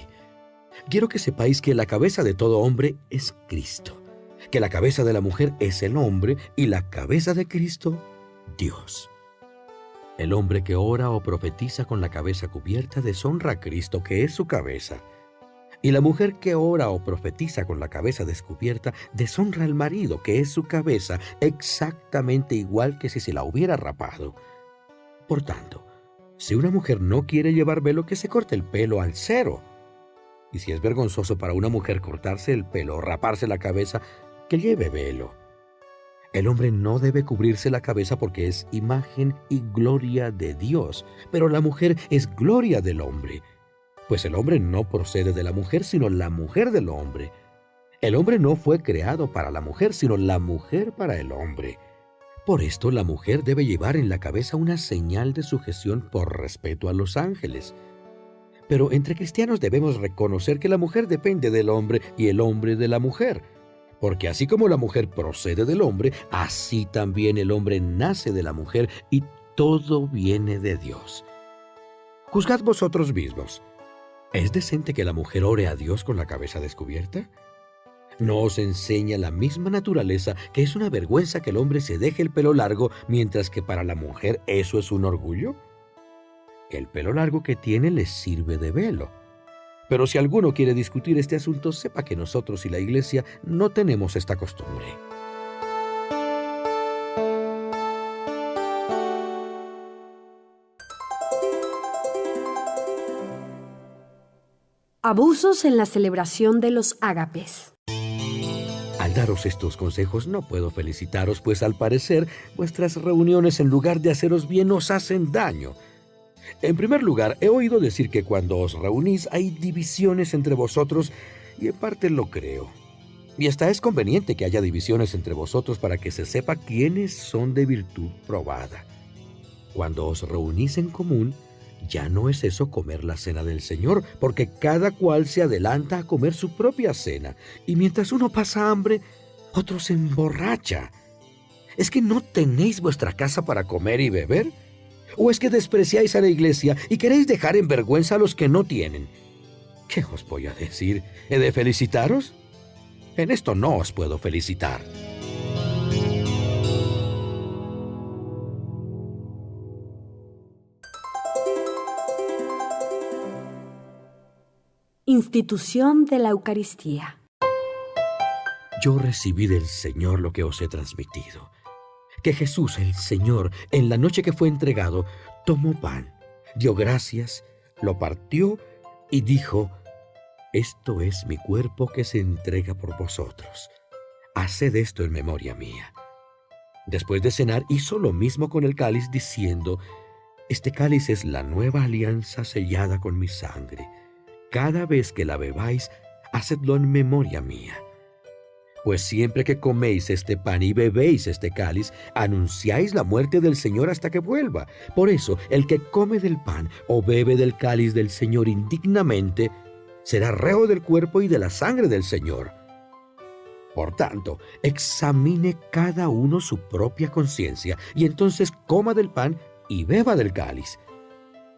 Quiero que sepáis que la cabeza de todo hombre es Cristo, que la cabeza de la mujer es el hombre y la cabeza de Cristo, Dios. El hombre que ora o profetiza con la cabeza cubierta deshonra a Cristo, que es su cabeza. Y la mujer que ora o profetiza con la cabeza descubierta deshonra al marido, que es su cabeza, exactamente igual que si se la hubiera rapado. Por tanto, si una mujer no quiere llevar velo, que se corte el pelo al cero. Y si es vergonzoso para una mujer cortarse el pelo o raparse la cabeza, que lleve velo. El hombre no debe cubrirse la cabeza porque es imagen y gloria de Dios, pero la mujer es gloria del hombre. Pues el hombre no procede de la mujer, sino la mujer del hombre. El hombre no fue creado para la mujer, sino la mujer para el hombre. Por esto la mujer debe llevar en la cabeza una señal de sujeción por respeto a los ángeles. Pero entre cristianos debemos reconocer que la mujer depende del hombre y el hombre de la mujer. Porque así como la mujer procede del hombre, así también el hombre nace de la mujer y todo viene de Dios. Juzgad vosotros mismos. ¿Es decente que la mujer ore a Dios con la cabeza descubierta? ¿No os enseña la misma naturaleza que es una vergüenza que el hombre se deje el pelo largo, mientras que para la mujer eso es un orgullo? El pelo largo que tiene le sirve de velo. Pero si alguno quiere discutir este asunto, sepa que nosotros y la Iglesia no tenemos esta costumbre. Abusos en la celebración de los ágapes. Al daros estos consejos no puedo felicitaros, pues al parecer vuestras reuniones en lugar de haceros bien os hacen daño. En primer lugar, he oído decir que cuando os reunís hay divisiones entre vosotros, y en parte lo creo. Y hasta es conveniente que haya divisiones entre vosotros para que se sepa quiénes son de virtud probada. Cuando os reunís en común, ya no es eso comer la cena del Señor, porque cada cual se adelanta a comer su propia cena, y mientras uno pasa hambre, otro se emborracha. ¿Es que no tenéis vuestra casa para comer y beber? ¿O es que despreciáis a la iglesia y queréis dejar en vergüenza a los que no tienen? ¿Qué os voy a decir? ¿He de felicitaros? En esto no os puedo felicitar. Institución de la Eucaristía. Yo recibí del Señor lo que os he transmitido, que Jesús, el Señor, en la noche que fue entregado, tomó pan, dio gracias, lo partió y dijo: «Esto es mi cuerpo que se entrega por vosotros. Haced esto en memoria mía». Después de cenar, hizo lo mismo con el cáliz, diciendo: «Este cáliz es la nueva alianza sellada con mi sangre. Cada vez que la bebáis, hacedlo en memoria mía. Pues siempre que coméis este pan y bebéis este cáliz, anunciáis la muerte del Señor hasta que vuelva. Por eso, el que come del pan o bebe del cáliz del Señor indignamente, será reo del cuerpo y de la sangre del Señor. Por tanto, examine cada uno su propia conciencia, y entonces coma del pan y beba del cáliz.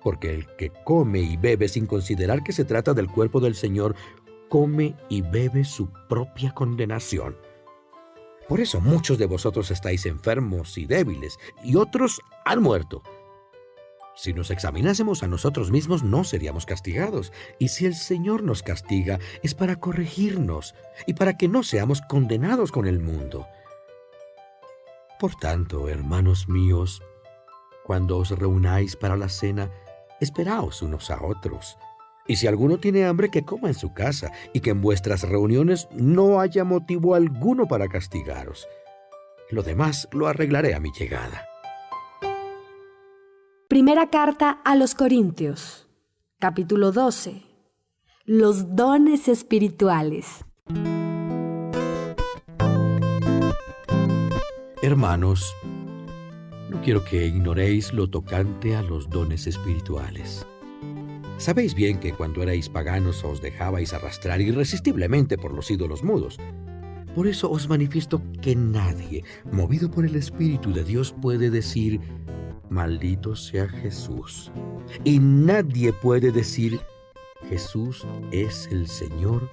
Porque el que come y bebe sin considerar que se trata del cuerpo del Señor, come y bebe su propia condenación. Por eso muchos de vosotros estáis enfermos y débiles, y otros han muerto. Si nos examinásemos a nosotros mismos, no seríamos castigados. Y si el Señor nos castiga, es para corregirnos y para que no seamos condenados con el mundo. Por tanto, hermanos míos, cuando os reunáis para la cena, esperaos unos a otros. Y si alguno tiene hambre, que coma en su casa, y que en vuestras reuniones no haya motivo alguno para castigaros. Lo demás lo arreglaré a mi llegada. Primera carta a los Corintios, capítulo 12. Los dones espirituales. Hermanos, no quiero que ignoréis lo tocante a los dones espirituales. Sabéis bien que cuando erais paganos os dejabais arrastrar irresistiblemente por los ídolos mudos. Por eso os manifiesto que nadie, movido por el Espíritu de Dios, puede decir: «Maldito sea Jesús». Y nadie puede decir: «Jesús es el Señor»,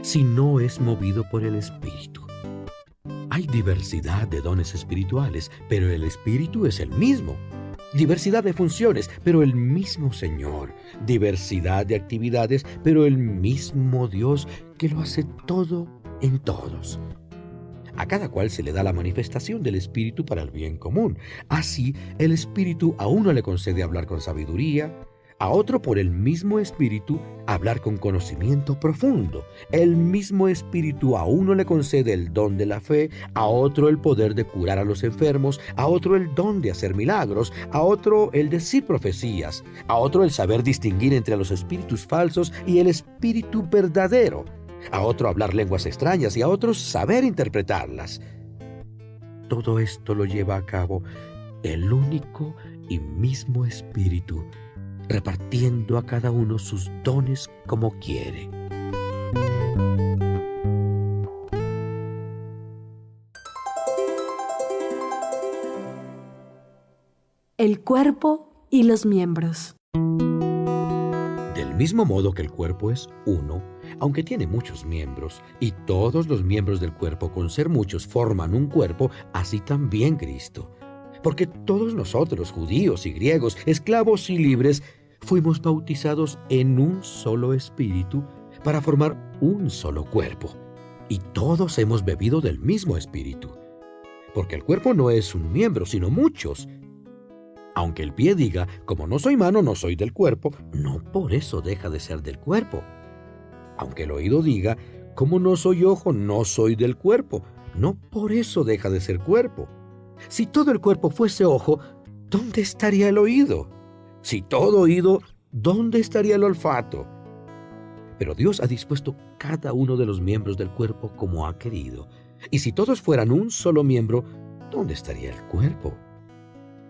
si no es movido por el Espíritu. Hay diversidad de dones espirituales, pero el Espíritu es el mismo. Diversidad de funciones, pero el mismo Señor. Diversidad de actividades, pero el mismo Dios que lo hace todo en todos. A cada cual se le da la manifestación del Espíritu para el bien común. Así, el Espíritu a uno le concede hablar con sabiduría, a otro por el mismo Espíritu hablar con conocimiento profundo. El mismo Espíritu a uno le concede el don de la fe, a otro el poder de curar a los enfermos, a otro el don de hacer milagros, a otro el decir profecías, a otro el saber distinguir entre los espíritus falsos y el espíritu verdadero, a otro hablar lenguas extrañas y a otros saber interpretarlas. Todo esto lo lleva a cabo el único y mismo Espíritu, repartiendo a cada uno sus dones como quiere. El cuerpo y los miembros. Del mismo modo que el cuerpo es uno, aunque tiene muchos miembros, y todos los miembros del cuerpo, con ser muchos, forman un cuerpo, así también Cristo. Porque todos nosotros, judíos y griegos, esclavos y libres, fuimos bautizados en un solo espíritu para formar un solo cuerpo. Y todos hemos bebido del mismo espíritu. Porque el cuerpo no es un miembro, sino muchos. Aunque el pie diga: «Como no soy mano, no soy del cuerpo», no por eso deja de ser del cuerpo. Aunque el oído diga: «Como no soy ojo, no soy del cuerpo», no por eso deja de ser cuerpo. Si todo el cuerpo fuese ojo, ¿dónde estaría el oído? Si todo oído, ¿dónde estaría el olfato? Pero Dios ha dispuesto cada uno de los miembros del cuerpo como ha querido. Y si todos fueran un solo miembro, ¿dónde estaría el cuerpo?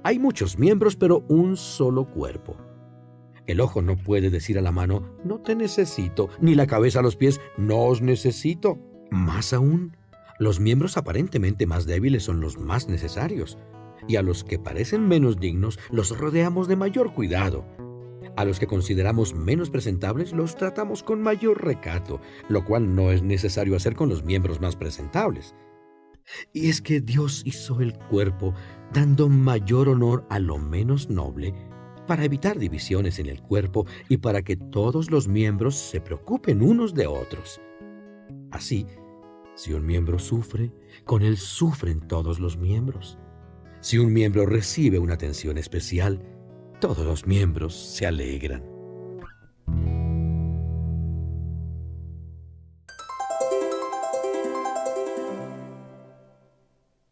Hay muchos miembros, pero un solo cuerpo. El ojo no puede decir a la mano: «No te necesito», ni la cabeza a los pies: «No os necesito». Más aún, los miembros aparentemente más débiles son los más necesarios. Y a los que parecen menos dignos los rodeamos de mayor cuidado. A los que consideramos menos presentables los tratamos con mayor recato, lo cual no es necesario hacer con los miembros más presentables. Y es que Dios hizo el cuerpo dando mayor honor a lo menos noble, para evitar divisiones en el cuerpo y para que todos los miembros se preocupen unos de otros. Así, si un miembro sufre, con él sufren todos los miembros. Si un miembro recibe una atención especial, todos los miembros se alegran.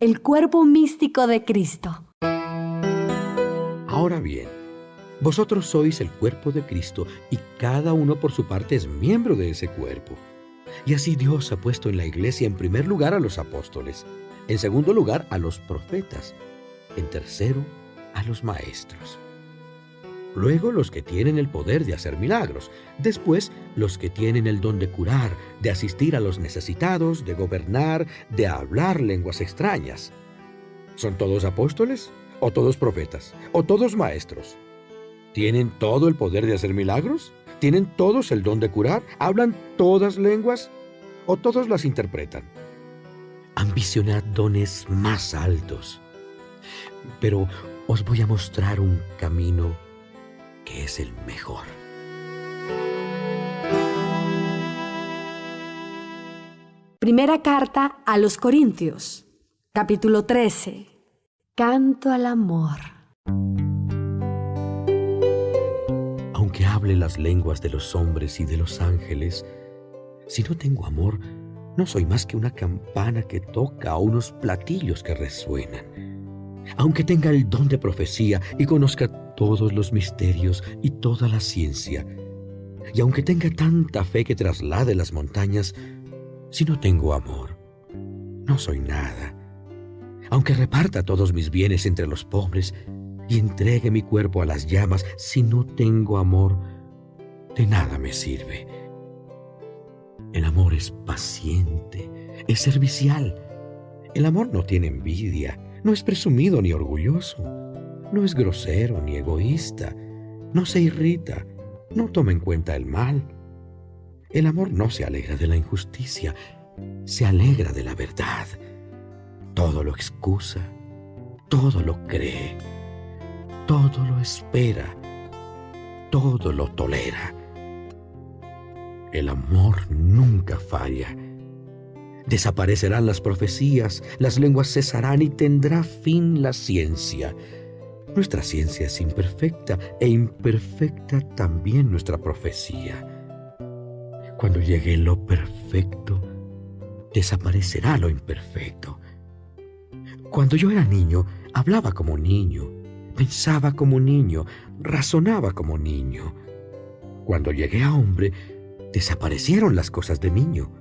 El cuerpo místico de Cristo. Ahora bien, vosotros sois el cuerpo de Cristo y cada uno por su parte es miembro de ese cuerpo. Y así Dios ha puesto en la iglesia en primer lugar a los apóstoles, en segundo lugar a los profetas, en tercero a los maestros. Luego los que tienen el poder de hacer milagros, después los que tienen el don de curar, de asistir a los necesitados, de gobernar, de hablar lenguas extrañas. ¿Son todos apóstoles? ¿O todos profetas? ¿O todos maestros? ¿Tienen todo el poder de hacer milagros? ¿Tienen todos el don de curar? ¿Hablan todas lenguas? ¿O todos las interpretan? Ambicionad dones más altos. Pero os voy a mostrar un camino que es el mejor. Primera carta a los Corintios, capítulo 13. Canto al amor. Aunque hable las lenguas de los hombres y de los ángeles, si no tengo amor, no soy más que una campana que toca o unos platillos que resuenan. Aunque tenga el don de profecía y conozca todos los misterios y toda la ciencia, y aunque tenga tanta fe que traslade las montañas, si no tengo amor, no soy nada. Aunque reparta todos mis bienes entre los pobres y entregue mi cuerpo a las llamas, si no tengo amor, de nada me sirve. El amor es paciente, es servicial. El amor no tiene envidia, no es presumido ni orgulloso, no es grosero ni egoísta, no se irrita, no toma en cuenta el mal. El amor no se alegra de la injusticia, se alegra de la verdad. Todo lo excusa, todo lo cree, todo lo espera, todo lo tolera. El amor nunca falla. Desaparecerán las profecías, las lenguas cesarán y tendrá fin la ciencia. Nuestra ciencia es imperfecta e imperfecta también nuestra profecía. Cuando llegue lo perfecto, desaparecerá lo imperfecto. Cuando yo era niño, hablaba como niño, pensaba como niño, razonaba como niño. Cuando llegué a hombre, desaparecieron las cosas de niño.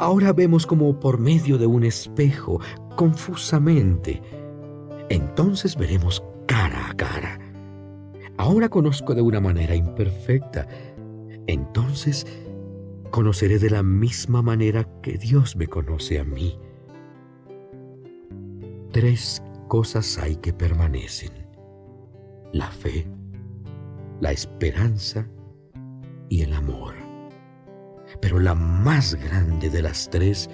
Ahora vemos como por medio de un espejo, confusamente. Entonces veremos cara a cara. Ahora conozco de una manera imperfecta. Entonces conoceré de la misma manera que Dios me conoce a mí. 3 cosas hay que permanecen: la fe, la esperanza y el amor. Pero la más grande de las 3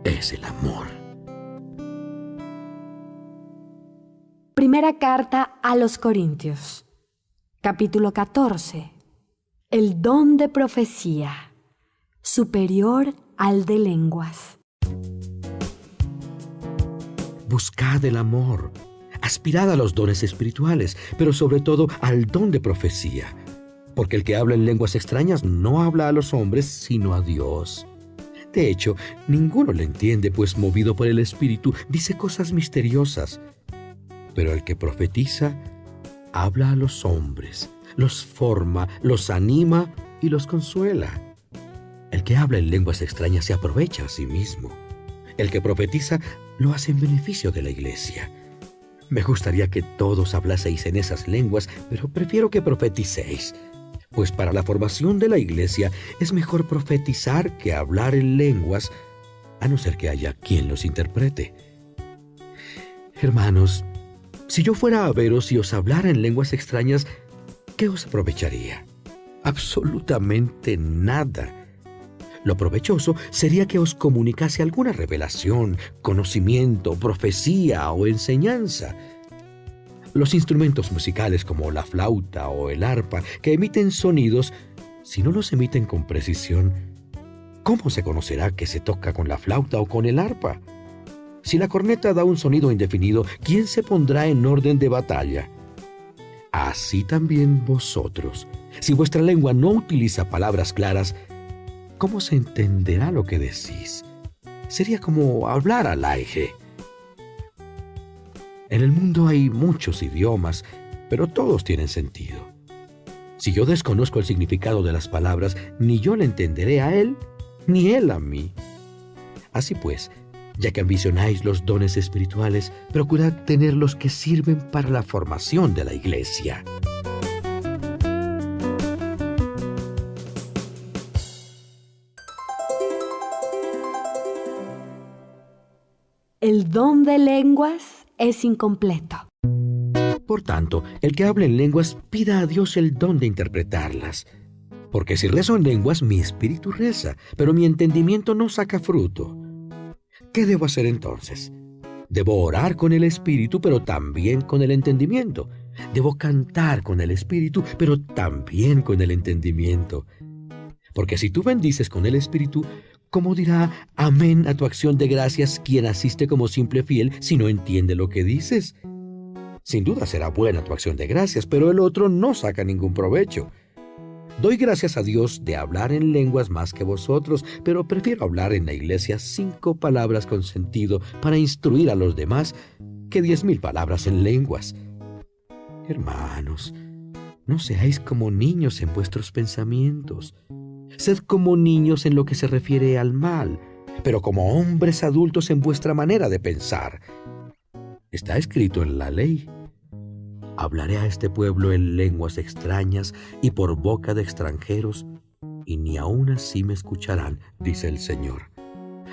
es el amor. Primera carta a los Corintios, capítulo 14. El don de profecía, superior al de lenguas. Buscad el amor, aspirad a los dones espirituales, pero sobre todo al don de profecía, porque el que habla en lenguas extrañas no habla a los hombres, sino a Dios. De hecho, ninguno le entiende, pues movido por el Espíritu dice cosas misteriosas. Pero el que profetiza habla a los hombres, los forma, los anima y los consuela. El que habla en lenguas extrañas se aprovecha a sí mismo. El que profetiza lo hace en beneficio de la iglesia. Me gustaría que todos hablaseis en esas lenguas, pero prefiero que profeticéis, pues para la formación de la iglesia es mejor profetizar que hablar en lenguas, a no ser que haya quien los interprete. Hermanos, si yo fuera a veros y os hablara en lenguas extrañas, ¿qué os aprovecharía? Absolutamente nada. Lo provechoso sería que os comunicase alguna revelación, conocimiento, profecía o enseñanza. Los instrumentos musicales como la flauta o el arpa que emiten sonidos, si no los emiten con precisión, ¿cómo se conocerá que se toca con la flauta o con el arpa? Si la corneta da un sonido indefinido, ¿quién se pondrá en orden de batalla? Así también vosotros. Si vuestra lengua no utiliza palabras claras, ¿cómo se entenderá lo que decís? Sería como hablar al aire. En el mundo hay muchos idiomas, pero todos tienen sentido. Si yo desconozco el significado de las palabras, ni yo le entenderé a él, ni él a mí. Así pues, ya que ambicionáis los dones espirituales, procurad tener los que sirven para la formación de la iglesia. El don de lenguas es incompleto. Por tanto, el que hable en lenguas pida a Dios el don de interpretarlas. Porque si rezo en lenguas, mi espíritu reza, pero mi entendimiento no saca fruto. ¿Qué debo hacer entonces? Debo orar con el espíritu, pero también con el entendimiento. Debo cantar con el espíritu, pero también con el entendimiento. Porque si tú bendices con el espíritu, ¿cómo dirá amén a tu acción de gracias quien asiste como simple fiel si no entiende lo que dices? Sin duda será buena tu acción de gracias, pero el otro no saca ningún provecho. Doy gracias a Dios de hablar en lenguas más que vosotros, pero prefiero hablar en la iglesia 5 palabras con sentido para instruir a los demás que 10,000 palabras en lenguas. Hermanos, no seáis como niños en vuestros pensamientos. Sed como niños en lo que se refiere al mal, pero como hombres adultos en vuestra manera de pensar. Está escrito en la ley: hablaré a este pueblo en lenguas extrañas y por boca de extranjeros, y ni aun así me escucharán, dice el Señor.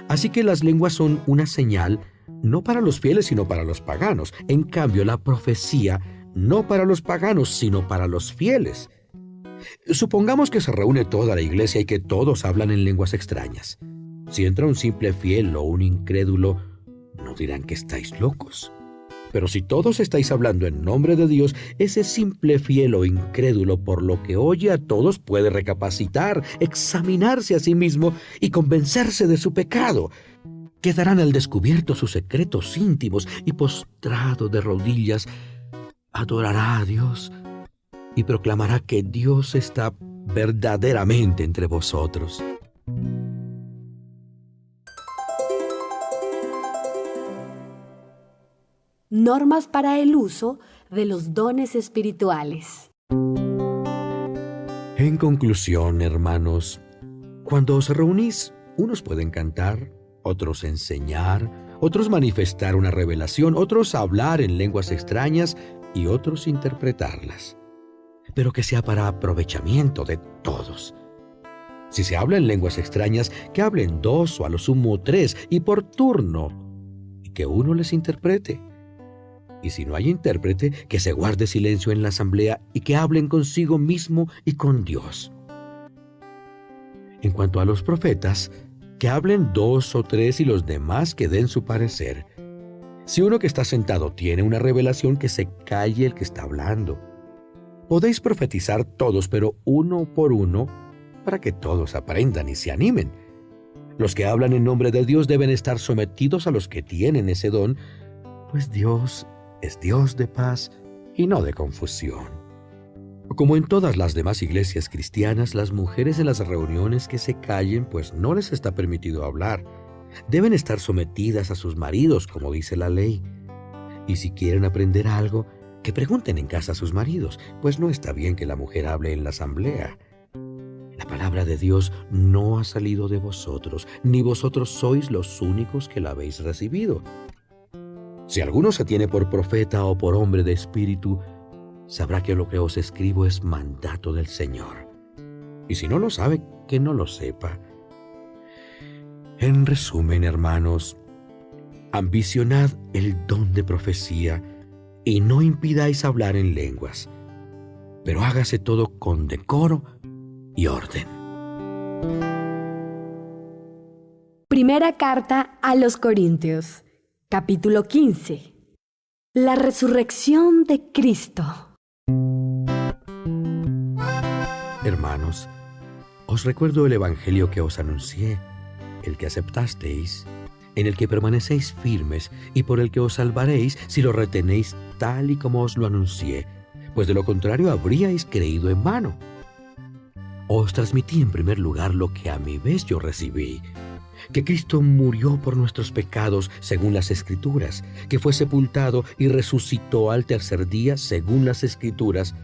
Así que las lenguas son una señal, no para los fieles, sino para los paganos. En cambio, la profecía, no para los paganos, sino para los fieles. Supongamos que se reúne toda la iglesia y que todos hablan en lenguas extrañas. Si entra un simple fiel o un incrédulo, ¿no dirán que estáis locos? Pero si todos estáis hablando en nombre de Dios, ese simple fiel o incrédulo por lo que oye a todos puede recapacitar, examinarse a sí mismo y convencerse de su pecado. Quedarán al descubierto sus secretos íntimos y postrado de rodillas, adorará a Dios y proclamará que Dios está verdaderamente entre vosotros. Normas para el uso de los dones espirituales. En conclusión, hermanos, cuando os reunís, unos pueden cantar, otros enseñar, otros manifestar una revelación, otros hablar en lenguas extrañas y otros interpretarlas. Pero que sea para aprovechamiento de todos. Si se habla en lenguas extrañas, que hablen 2 o a lo sumo 3 y por turno, y que uno les interprete. Y si no hay intérprete, que se guarde silencio en la asamblea y que hablen consigo mismo y con Dios. En cuanto a los profetas, que hablen 2 o 3 y los demás que den su parecer. Si uno que está sentado tiene una revelación, que se calle el que está hablando. Podéis profetizar todos, pero uno por uno, para que todos aprendan y se animen. Los que hablan en nombre de Dios deben estar sometidos a los que tienen ese don, pues Dios es Dios de paz y no de confusión. Como en todas las demás iglesias cristianas, las mujeres en las reuniones que se callen, pues no les está permitido hablar. Deben estar sometidas a sus maridos, como dice la ley. Y si quieren aprender algo, que pregunten en casa a sus maridos, pues no está bien que la mujer hable en la asamblea. La palabra de Dios no ha salido de vosotros, ni vosotros sois los únicos que la habéis recibido. Si alguno se tiene por profeta o por hombre de espíritu, sabrá que lo que os escribo es mandato del Señor. Y si no lo sabe, que no lo sepa. En resumen, hermanos, ambicionad el don de profecía y no impidáis hablar en lenguas, pero hágase todo con decoro y orden. Primera carta a los Corintios, capítulo 15. La resurrección de Cristo. Hermanos, os recuerdo el Evangelio que os anuncié, el que aceptasteis, en el que permanecéis firmes y por el que os salvaréis si lo retenéis tal y como os lo anuncié, pues de lo contrario habríais creído en vano. Os transmití en primer lugar lo que a mi vez yo recibí, que Cristo murió por nuestros pecados según las Escrituras, que fue sepultado y resucitó al tercer día según las Escrituras,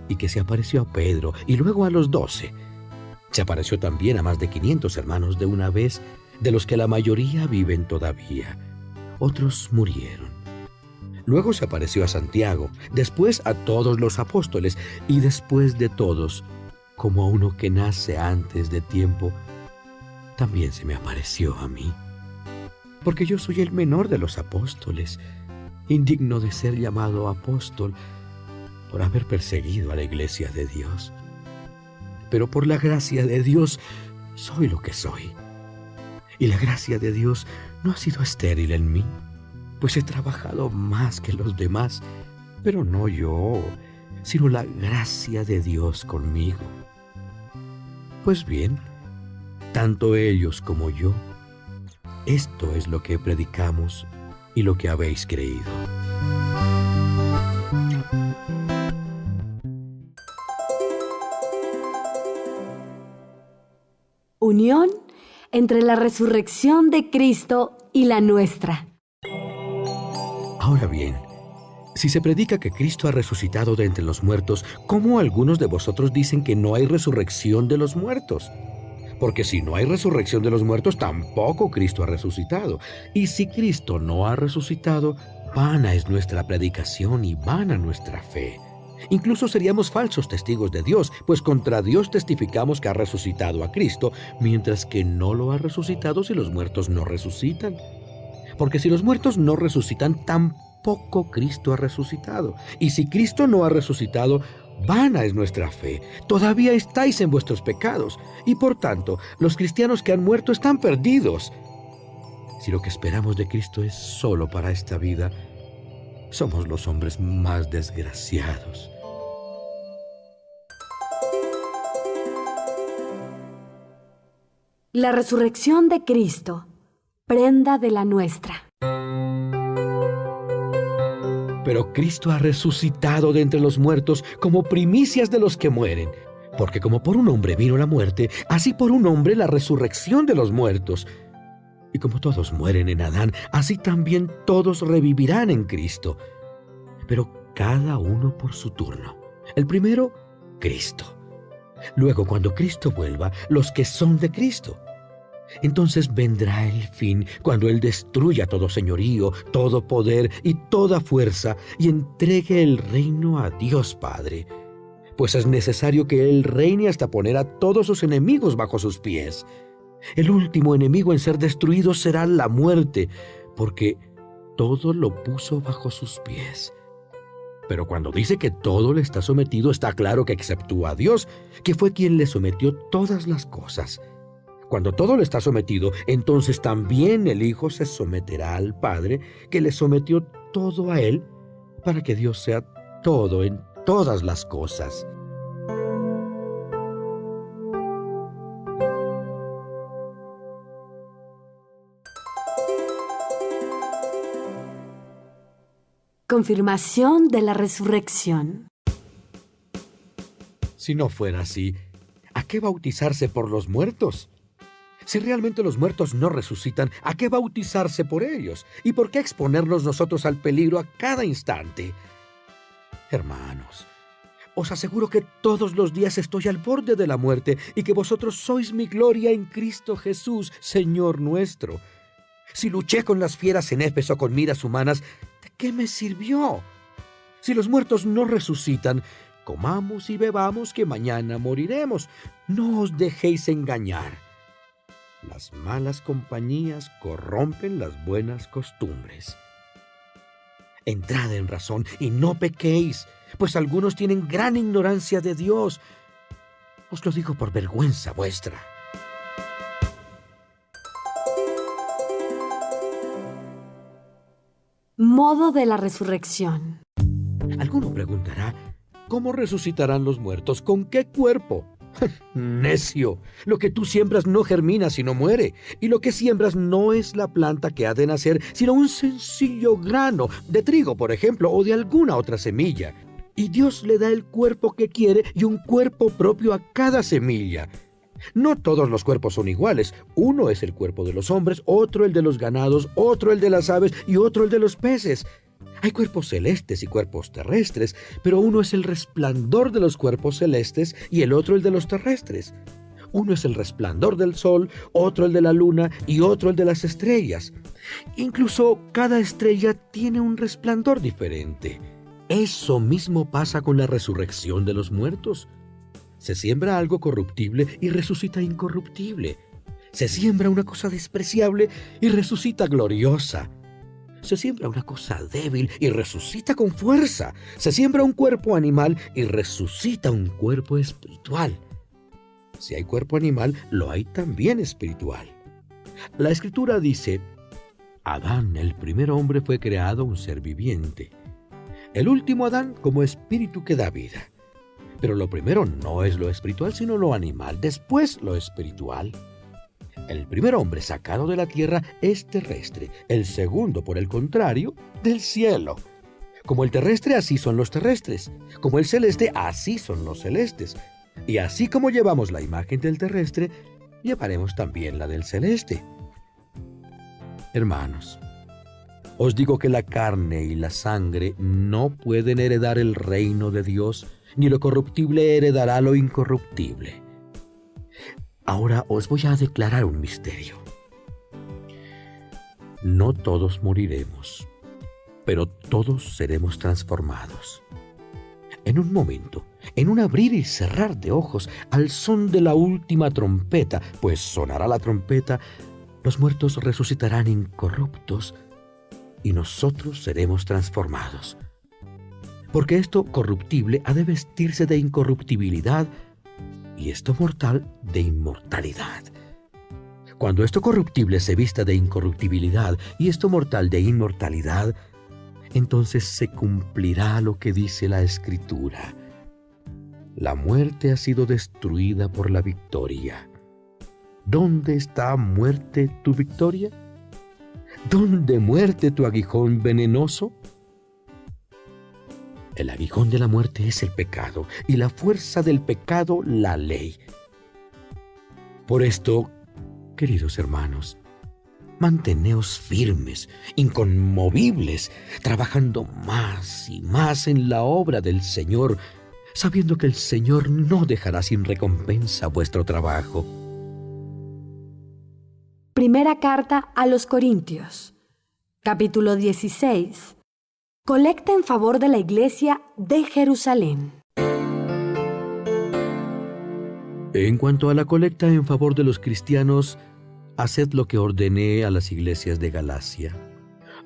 y que se apareció a Pedro y luego a los 12. Se apareció también a más de 500 hermanos de una vez, de los que la mayoría viven todavía. Otros murieron. Luego se apareció a Santiago, después a todos los apóstoles, y después de todos, como a uno que nace antes de tiempo, también se me apareció a mí. Porque yo soy el menor de los apóstoles, indigno de ser llamado apóstol por haber perseguido a la iglesia de Dios. Pero por la gracia de Dios soy lo que soy. Y la gracia de Dios no ha sido estéril en mí, pues he trabajado más que los demás, pero no yo, sino la gracia de Dios conmigo. Pues bien, tanto ellos como yo, esto es lo que predicamos y lo que habéis creído. Unión entre la resurrección de Cristo y la nuestra. Ahora bien, si se predica que Cristo ha resucitado de entre los muertos, ¿cómo algunos de vosotros dicen que no hay resurrección de los muertos? Porque si no hay resurrección de los muertos, tampoco Cristo ha resucitado. Y si Cristo no ha resucitado, vana es nuestra predicación y vana nuestra fe. Incluso seríamos falsos testigos de Dios, pues contra Dios testificamos que ha resucitado a Cristo, mientras que no lo ha resucitado si los muertos no resucitan. Porque si los muertos no resucitan, tampoco Cristo ha resucitado. Y si Cristo no ha resucitado, vana es nuestra fe. Todavía estáis en vuestros pecados, y por tanto, los cristianos que han muerto están perdidos. Si lo que esperamos de Cristo es solo para esta vida, somos los hombres más desgraciados. La resurrección de Cristo, prenda de la nuestra. Pero Cristo ha resucitado de entre los muertos como primicias de los que mueren. Porque como por un hombre vino la muerte, así por un hombre la resurrección de los muertos. Y como todos mueren en Adán, así también todos revivirán en Cristo. Pero cada uno por su turno. El primero, Cristo. Luego, cuando Cristo vuelva, los que son de Cristo. Entonces vendrá el fin, cuando Él destruya todo señorío, todo poder y toda fuerza, y entregue el reino a Dios Padre. Pues es necesario que Él reine hasta poner a todos sus enemigos bajo sus pies. El último enemigo en ser destruido será la muerte, porque todo lo puso bajo sus pies. Pero cuando dice que todo le está sometido, está claro que exceptúa a Dios, que fue quien le sometió todas las cosas. Cuando todo le está sometido, entonces también el Hijo se someterá al Padre, que le sometió todo a Él, para que Dios sea todo en todas las cosas. Confirmación de la resurrección. Si no fuera así, ¿a qué bautizarse por los muertos? Si realmente los muertos no resucitan, ¿a qué bautizarse por ellos? ¿Y por qué exponernos nosotros al peligro a cada instante? Hermanos, os aseguro que todos los días estoy al borde de la muerte y que vosotros sois mi gloria en Cristo Jesús, Señor nuestro. Si luché con las fieras en Éfeso con miras humanas, ¿de qué me sirvió? Si los muertos no resucitan, comamos y bebamos que mañana moriremos. No os dejéis engañar. Las malas compañías corrompen las buenas costumbres. Entrad en razón y no pequéis, pues algunos tienen gran ignorancia de Dios. Os lo digo por vergüenza vuestra. modo de la resurrección. Alguno preguntará, ¿cómo resucitarán los muertos? ¿Con qué cuerpo? Necio, lo que tú siembras no germina sino muere, y lo que siembras no es la planta que ha de nacer, sino un sencillo grano de trigo, por ejemplo, o de alguna otra semilla. Y Dios le da el cuerpo que quiere y un cuerpo propio a cada semilla. No todos los cuerpos son iguales. Uno es el cuerpo de los hombres, otro el de los ganados, otro el de las aves y otro el de los peces. Hay cuerpos celestes y cuerpos terrestres, pero uno es el resplandor de los cuerpos celestes y el otro el de los terrestres. Uno es el resplandor del sol, otro el de la luna y otro el de las estrellas. Incluso cada estrella tiene un resplandor diferente. Eso mismo pasa con la resurrección de los muertos. Se siembra algo corruptible y resucita incorruptible. Se siembra una cosa despreciable y resucita gloriosa. Se siembra una cosa débil y resucita con fuerza. Se siembra un cuerpo animal y resucita un cuerpo espiritual. Si hay cuerpo animal, lo hay también espiritual. La Escritura dice, Adán, el primer hombre, fue creado un ser viviente. El último Adán como espíritu que da vida. Pero lo primero no es lo espiritual, sino lo animal, después lo espiritual. El primer hombre sacado de la tierra es terrestre, el segundo, por el contrario, del cielo. Como el terrestre, así son los terrestres. Como el celeste, así son los celestes. Y así como llevamos la imagen del terrestre, llevaremos también la del celeste. Hermanos, os digo que la carne y la sangre no pueden heredar el reino de Dios, ni lo corruptible heredará lo incorruptible. Ahora os voy a declarar un misterio. No todos moriremos, pero todos seremos transformados. En un momento, en un abrir y cerrar de ojos, al son de la última trompeta, pues sonará la trompeta, los muertos resucitarán incorruptos y nosotros seremos transformados. Porque esto corruptible ha de vestirse de incorruptibilidad y esto mortal de inmortalidad. Cuando esto corruptible se vista de incorruptibilidad y esto mortal de inmortalidad, entonces se cumplirá lo que dice la Escritura. La muerte ha sido destruida por la victoria. ¿Dónde está, muerte, tu victoria? ¿Dónde, muerte, tu aguijón venenoso? El aguijón de la muerte es el pecado, y la fuerza del pecado, la ley. Por esto, queridos hermanos, manteneos firmes, inconmovibles, trabajando más y más en la obra del Señor, sabiendo que el Señor no dejará sin recompensa vuestro trabajo. Primera carta a los Corintios, capítulo 16. Colecta en favor de la Iglesia de Jerusalén. En cuanto a la colecta en favor de los cristianos, haced lo que ordené a las iglesias de Galacia.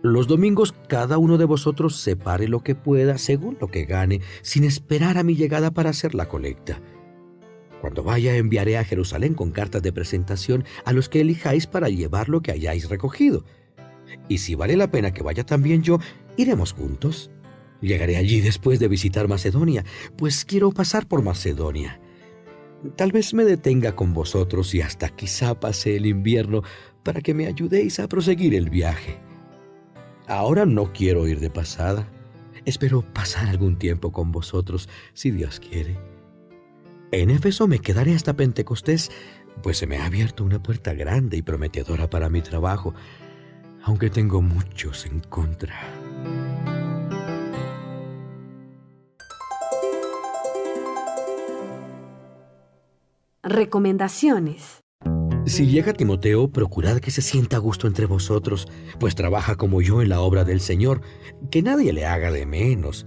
Los domingos cada uno de vosotros separe lo que pueda según lo que gane, sin esperar a mi llegada para hacer la colecta. Cuando vaya enviaré a Jerusalén con cartas de presentación a los que elijáis para llevar lo que hayáis recogido. Y si vale la pena que vaya también yo, iremos juntos. Llegaré allí después de visitar Macedonia, pues quiero pasar por Macedonia. Tal vez me detenga con vosotros y hasta quizá pase el invierno para que me ayudéis a proseguir el viaje. Ahora no quiero ir de pasada. Espero pasar algún tiempo con vosotros, si Dios quiere. En Éfeso me quedaré hasta Pentecostés, pues se me ha abierto una puerta grande y prometedora para mi trabajo, aunque tengo muchos en contra. Recomendaciones. Si llega Timoteo, procurad que se sienta a gusto entre vosotros, pues trabaja como yo en la obra del Señor, que nadie le haga de menos.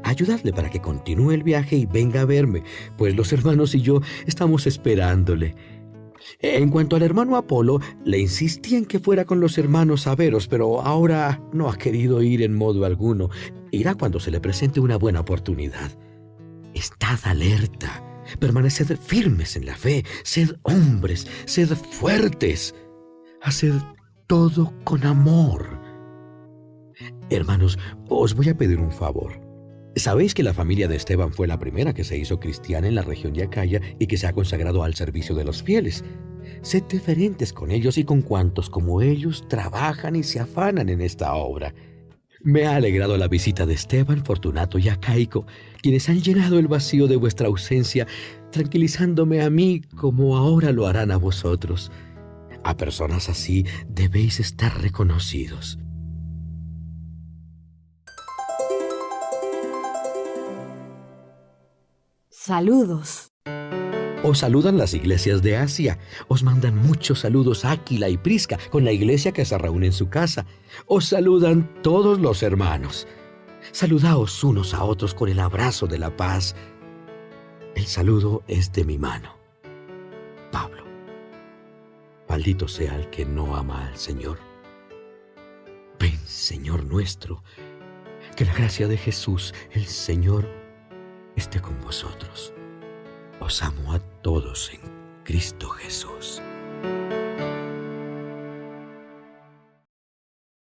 Ayudadle para que continúe el viaje y venga a verme, pues los hermanos y yo estamos esperándole. En cuanto al hermano Apolo, le insistí en que fuera con los hermanos a veros, pero ahora no ha querido ir en modo alguno. Irá cuando se le presente una buena oportunidad. Estad alerta, permaneced firmes en la fe, sed hombres, sed fuertes, haced todo con amor. Hermanos, os voy a pedir un favor. Sabéis que la familia de Esteban fue la primera que se hizo cristiana en la región de Acaya y que se ha consagrado al servicio de los fieles. Sed deferentes con ellos y con cuantos como ellos trabajan y se afanan en esta obra. Me ha alegrado la visita de Esteban, Fortunato y Acaico, quienes han llenado el vacío de vuestra ausencia, tranquilizándome a mí como ahora lo harán a vosotros. A personas así debéis estar reconocidos. Saludos. Os saludan las iglesias de Asia. Os mandan muchos saludos Áquila y Prisca con la iglesia que se reúne en su casa. Os saludan todos los hermanos. Saludaos unos a otros con el abrazo de la paz. El saludo es de mi mano. Pablo. Maldito sea el que no ama al Señor. Ven, Señor nuestro, que la gracia de Jesús, el Señor, esté con vosotros. Os amo a todos en Cristo Jesús.